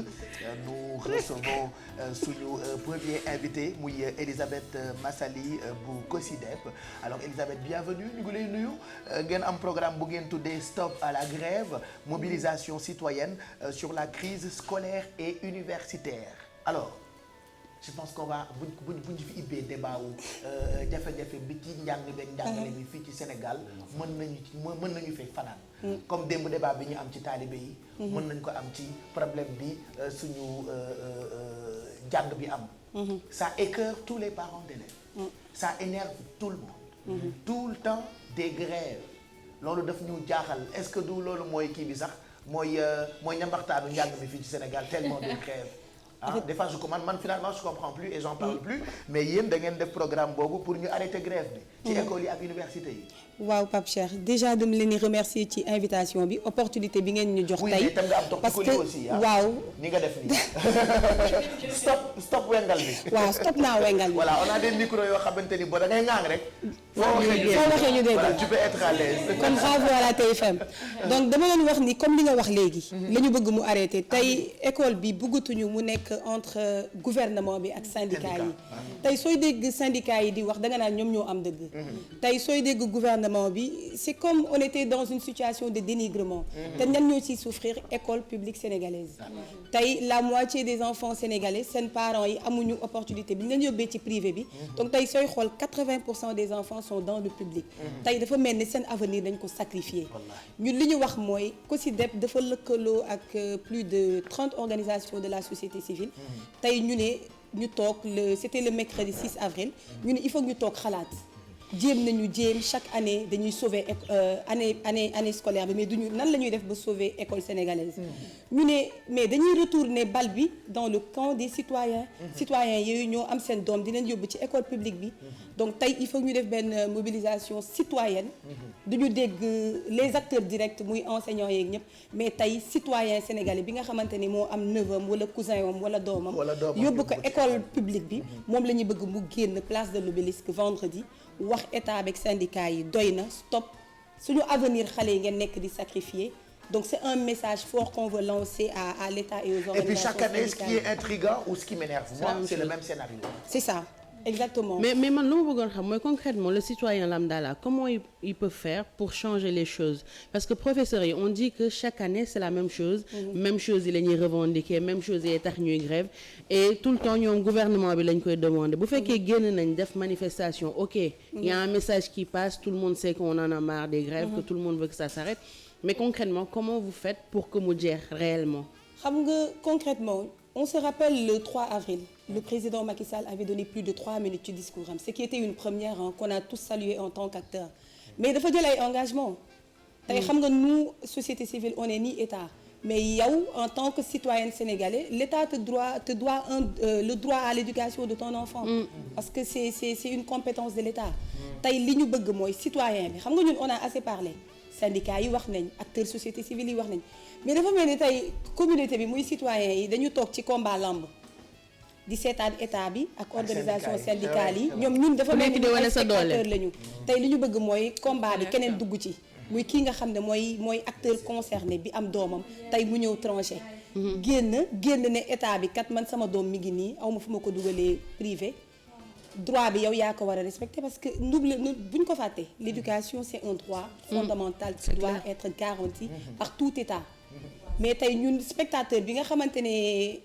nous recevons suñu premier invité muy Elisabeth Massali bu COSYDEP alors Elisabeth bienvenue ñu ngi lay nuyu ngeen am programme bu ngeen tuddee stop à la grève mobilisation citoyenne sur la crise scolaire et universitaire alors je pense qu'on va buñ fi ibbee débat wu jafe-jafe bi ci njàng beeg njàngale bi fii ci Sénégal mën nañu fay fanaan comme démb débat bi ñu am ci taalibe yi mën nañ ko am ci problème bi suñu jàng bi am ça écœure tous les parents d'élèves ça énerve tout le monde tout le temps des grèves loolu daf ñu jaaxal est-ce que du loolu mooy kii bi sax mooy ñambaxtaanu njàng mi fii ci Sénégal tellement de grève des fois man finalement je comprends plus et j'en parle plus mais yéen da ngeen def programme boobu pour ñu arrêter grève bi ci école yi ak université yi waaw Pape Cheikh déjà dama leen di remercier ci invitation bi opportunité bi ngeen ñu jox tey parce que waaw ni nga def nii stop wengal bi waaw stop naa wengal bi voilà on a des micros yoo xamante ni boo da ngay ŋaang rek foo waxee ñu dégg tu peux être à l'aise kon bravo à la TFM donc dama leen wax ni comme li nga wax léegi la ñu bëgg mu arrêter tey école bi bëggatuñu mu nekk entre gouvernement bi ak syndicat yi tey sooy dégg syndicat yi di wax da nga naan ñoom ñoo am dëgg tey sooy dégg gouvernement bi c'est comme on était dans une situation de dénigrement te ñan ñoo ciy souffrir école publique sénégalaise tey la moitié des enfants sénégalais seen parents yi amuñu opportunité bi ñu leen yóbbee ci privé bi donc tey sooy xool 80% des enfants sont dans le public tey dafa mel ni seen avenir dañ ko sacrifier ñun li ñu wax mooy COSYDEP dafa lëkkaloo ak plus de 30 organisations de la société civile tey ñu ne ñu toog c'était le mercredi 6 avril ñu ne il faut que ñu toog xalaat jéem chaque année dañuy sauver année scolaire bi mais duñu nan la ñuy def ba sauver école sénégalaise ñu ne mais dañuy retourner bal bi dans le camp des citoyens yooyu ñoo am seen doom di leen yóbbu ci école publique bi donc tey il faut ñu def benn mobilisation citoyenne duñu dégg les acteurs directs muy enseignants yeeg ñëpp mais tey citoyen sénégalais bi nga xamante ni moo am neveu wala cousin wam wala doomam yóbbu ko école publique bi moom la ñuy bëgg mu génn place de l'Obélisque vendredi wax état avec syndicat yi doy na stop suñu avenir xale yi ngeen nekk di sacrifier donc c'est un message fort qu'on veut lancer à l'État et aux organisations et puis chaque année syndicales. ce qui est intriguant ou ce qui m'énerve moi c'est le même scénario c'est ça Exactement. Mais man lu ma bëggoon xam mooy concrètement le citoyen lambda là comment il peut faire pour changer les choses parce que professeurs yi on dit que chaque année c'est la même chose. Même chose yi la ñuy revendiquer même chose yi tax ñuy grève et tout le temps ñoom gouvernement bi lañ koy demander bu fekkee génn nañ def manifestation ok. Il y a un message qui passe tout le monde sait qu'on en a marre des grèves. Que tout le monde veut que ça s'arrête mais concrètement comment vous faites pour que mu jeex réellement. xam nga concrètement on se rappelle le 3 avril. Le président Macky Sall avait donné plus de 3 minutes de discours am ce qui était une première qu'on a tous salué en tant qu'acteur mais dafa jël ay engagement tey xam nga nous société civile on est ni état mais yow en tant que citoyen sénégalais l'état te doit le droit à l'éducation de ton enfant parce que c'est une compétence de l'état tey li ñu bëgg mooy citoyen bi xam nga ñun on a assez parlé syndicats yi wax nañ acteurs société civile yi wax nañ mais dafa mel ni tey communauté bi muy citoyen yi dañu toog ci combat lamb di seetaan état bi ak organisation syndicale yi ñoom ñun dafa mel ni ay spectateurs lañu tey li ñu bëgg mooy combat bi keneen dugg ci muy kii nga xam ne mooy acteur concerné bi am doomam tey mu ñëw tranché génn ne état bi kat man sama doom mi ngi nii awma fu ma ko dugalee privé droit bi yow yaa ko war a respecter parce que buñ ko fàtte l'éducation c'est un droit fondamental qui doit être garanti par tout état mais tey ñun spectateur bi nga xamante ne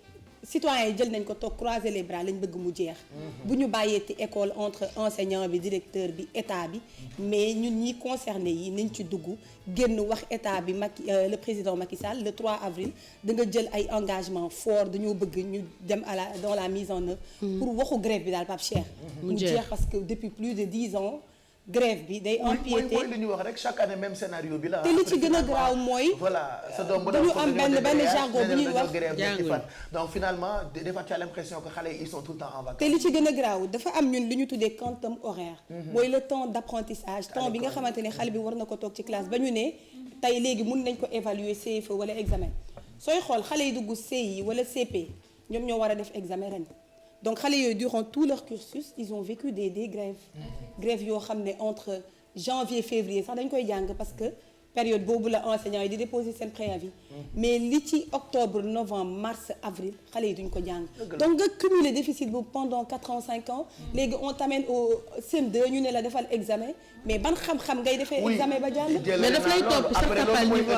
citoyens yi jël nañ ko toog croiser les bras lañ bëgg mu jeex bu ñu bàyyeeti école entre enseignant bi directeur bi état bi mais ñun ñi concerné yi nañ ci dugg génn wax état bi le président Macky Sall le 3 avril da nga jël ay engagement fort dañoo bëgg ñu dem dans la mise en œuvre pour waxu grève bi daal Pape Cheikh mu jeex parce que depuis plus de 10 ans grève bi day empiété mooy li ñu wax rek chaque année même scénario bi la. te li ci gën a graaw mooy. voilà sa doom bu dañu am benn jargon bu ñuy wax donc finalement des fois tu as l'impression que xale yi ils sont tout le temps en vacances. te li ci gën a graaw dafa am ñun li ñu tuddee quantum horaire. mooy le temps d'apprentissage temps bi nga xamante ne xale bi war na ko toog ci classe ba ñu ne tey léegi mun nañ ko évaluer CFEE wala examen sooy xool xale yi dugg CI wala CP ñoom ñoo war a def examen ren. donc xale yooyu durant tout leur cursus ils ont vécu des grèves yoo xam ne entre janvier février sax dañ koy jàng parce que période boobu la enseignants yi di déposer seen préavis mais li ci octobre novembre mars avril xale yi duñ ko jàng donc nga cumuler déficit boobu pendant 4 ans 5 ans léegi on t'amène au CM2 ñu ne la defal examen mais ban xam-xam ngay defee examen ba jàll mais daf lay topp sax capal niveau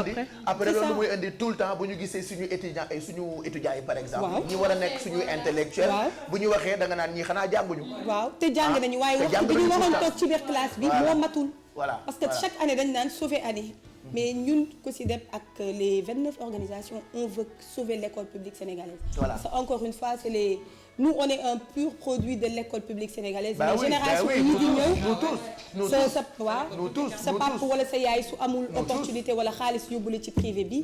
après loolu muy indi tout le temps bu ñu gisee suñu étudiants yi par exemple ñi war a nekk suñu intellectuel bu ñu waxee da nga naan ñi xanaa jànguñu waaw te jàng nañu waaye waxtu bi ñu waroon toog ci biir classe bi moo matul voilà parce que chaque année dañ naan sauver année mais ñun COSYDEP ak les 29 organisations on veut sauver l'école publique sénégalaise parce que encore une fois c'est nous on est un pur produit de l'école publique sénégalaise mais génération yi di ñëw sa waaw sa papa wala sa yaay su amul opportunité wala xaalis yóbbu la ci privé bi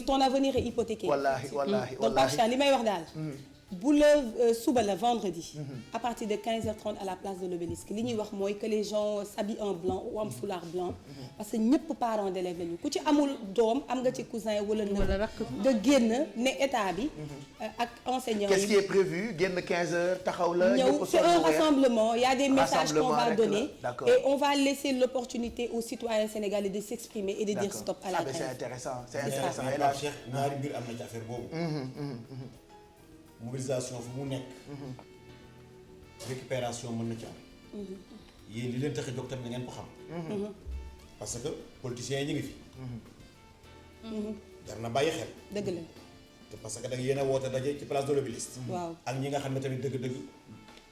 ton avenir est hypothéqué donc Pape li may wax daal bu la suba la vendredi à partir de 15h30 à la place de l'obélisque li ñuy wax mooy que les gens s'habillent en blanc ou en foulard blanc parce que ñëpp parents d'élèves lañu ku ci amul doom am nga ci cousin wala nga génn ne état bi ak enseignants yi qu'est-ce qui est prévu génn 15h taxaw la ñëw c'est un rassemblement il y a des messages qu'on va donner et on va laisser l'opportunité aux citoyens sénégalais de s'exprimer et de dire stop à la grève. C'est intéressant et là Cheikh ñaari mbir am na ci affaire boobu mobilisation fu mu nekk récupération mën na ci am yéen li leen tax a jóg tamit na ngeen ko xam parce que politiciens yi ñu ngi fi jar na bàyyi xel dëgg la te parce que da nga yéen a woote daje ci place de l'Obélisque waaw ak ñi nga xam ne tamit dëgg-dëgg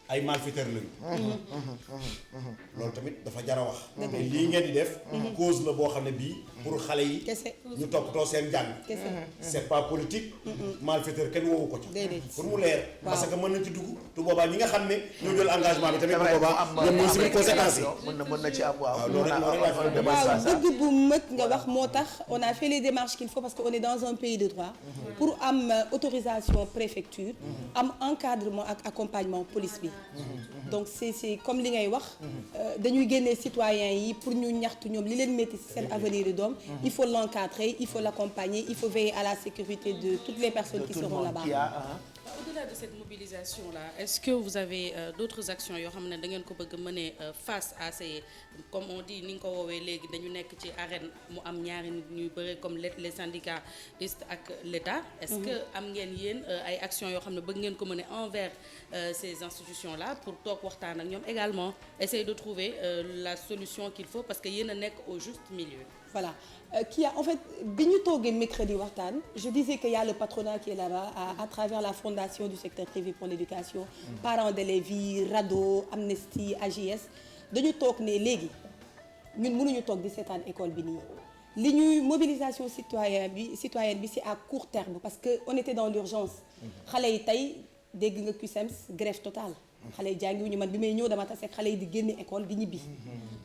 ay malfaiteurs lañu loolu tamit dafa jar a wax mais lii ngeen di def cause la boo xam ne bii pour xale yi ñu toppatoo seen njàng c'est pas politique malfaiteur kenn woowu ko ca pour mu leer parce que mën nañ ci dugg te boobaa ñi nga xam ne ñoo jël engagement bi tamit boobaa ñoom ñooy suñu conséquences yi mën na ci am waaw dëgg bu mëkk nga wax moo tax on a fait les démarches qu'il faut parce que on est dans un pays de droit pour am autorisation préfecture am encadrement ak accompagnement police bi donc c'est comme li ngay wax dañuy génnee citoyens yi pour ñu ñaxtu ñoom li leen métti ci seen avenir de doom il faut l'encadrer il faut l'accompagner il faut veiller à la sécurité de toutes les personnes qui seront là-bas au-delà de cette mobilisation-là, est-ce que vous avez d'autres actions yoo xam ne da ngeen ko bëgg mener face à ces, comme on dit ni nga ko woowee léegi dañu nekk ci arène mu am ñaari nit ñuy bëre comme les syndicalistes ak l'État. Est-ce que am ngeen yéen ay actions yoo xam ne bëgg ngeen ko mener envers ces institutions-là pour toog waxtaan ak ñoom également essayer de trouver la solution qu'il faut parce que yéen a nekk au juste milieu. Voilà. Qui a en fait bi ñu toogee mercredi waxtaan je disais que y a le patronat qui est là-bas à travers la fondation du secteur privé pour l'éducation parents d'élèves yi RADDHO Amnesty AJS dañu toog ne léegi ñun mënuñu toog di seetaan école bi nii li ñuy mobilisation citoyenne bi c'est à court terme parce que on était dans l'urgence xale yi tey dégg nga CUSEMS grève totale xale yi jàngiwuñu man bi may ñëw dama tase xale yi di génne école di ñibbi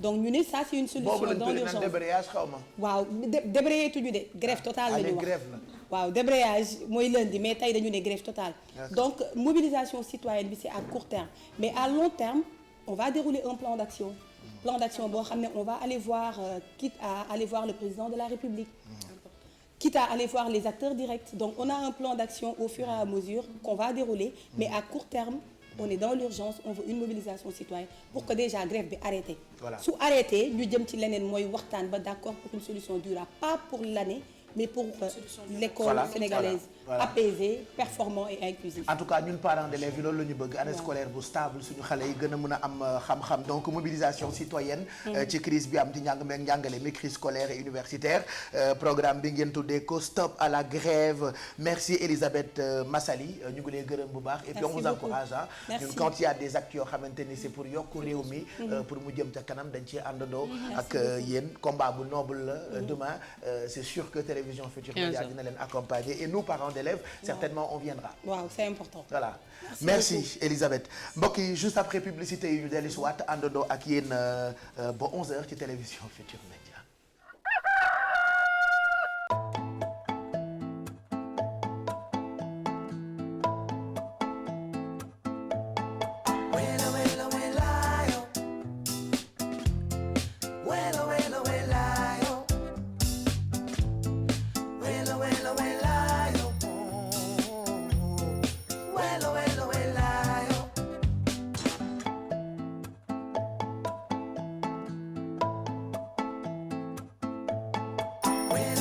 donc ñu ne ça c'est une solution dans l'urgence débrayage xaw ma waaw débrayé tuñu de grève totale la ñu wax waaw débrayage mooy lundi mais tey dañu ne grève totale donc mobilisation citoyenne bi c'est à court terme mais à long terme on va dérouler un plan d'action boo xam ne on va aller voir quitte à aller voir le président de la République quitte à aller voir les acteurs directs donc on a un plan d'action au fur et à mesure qu'on va dérouler mais à court terme on est dans l'urgence on veut une mobilisation citoyenne pour que déjà grève bi arrêté su arrêté ñu jëm ci leneen mooy waxtaan ba d'accord pour une solution durable pas pour l'année mais pour l'école sénégalaise apaisée performant et inclusive. En tout cas ñun parents d'élèves yi loolu la ñu bëgg année scolaire bu stable suñu xale yi gën a mën a am xam-xam donc mobilisation citoyenne ci crise bi am ci njàng meeg njàngale mi crise scolaire et universitaire programme bi ngeen tuddee ko stop à la grève merci Elisabeth Massali ñu ngi lay gërëm bu baax et puis on vous encourage ñun quand il y a des actes yoo xamante ni c'est pour yokk réew mi pour mu jëm ca kanam dañ ci àndandoo ak yéen combat bu noble la demain c'est sûr que Télévision Futurs Médias dina leen accompagner et nous parents d'élèves certainement on viendra. Waaw c'est important. Voilà merci Elisabeth mbokk yi juste après publicité yi ñu dellu si waat àndandoo ak yéen ba 11h ci Télévision Futurs Médias. When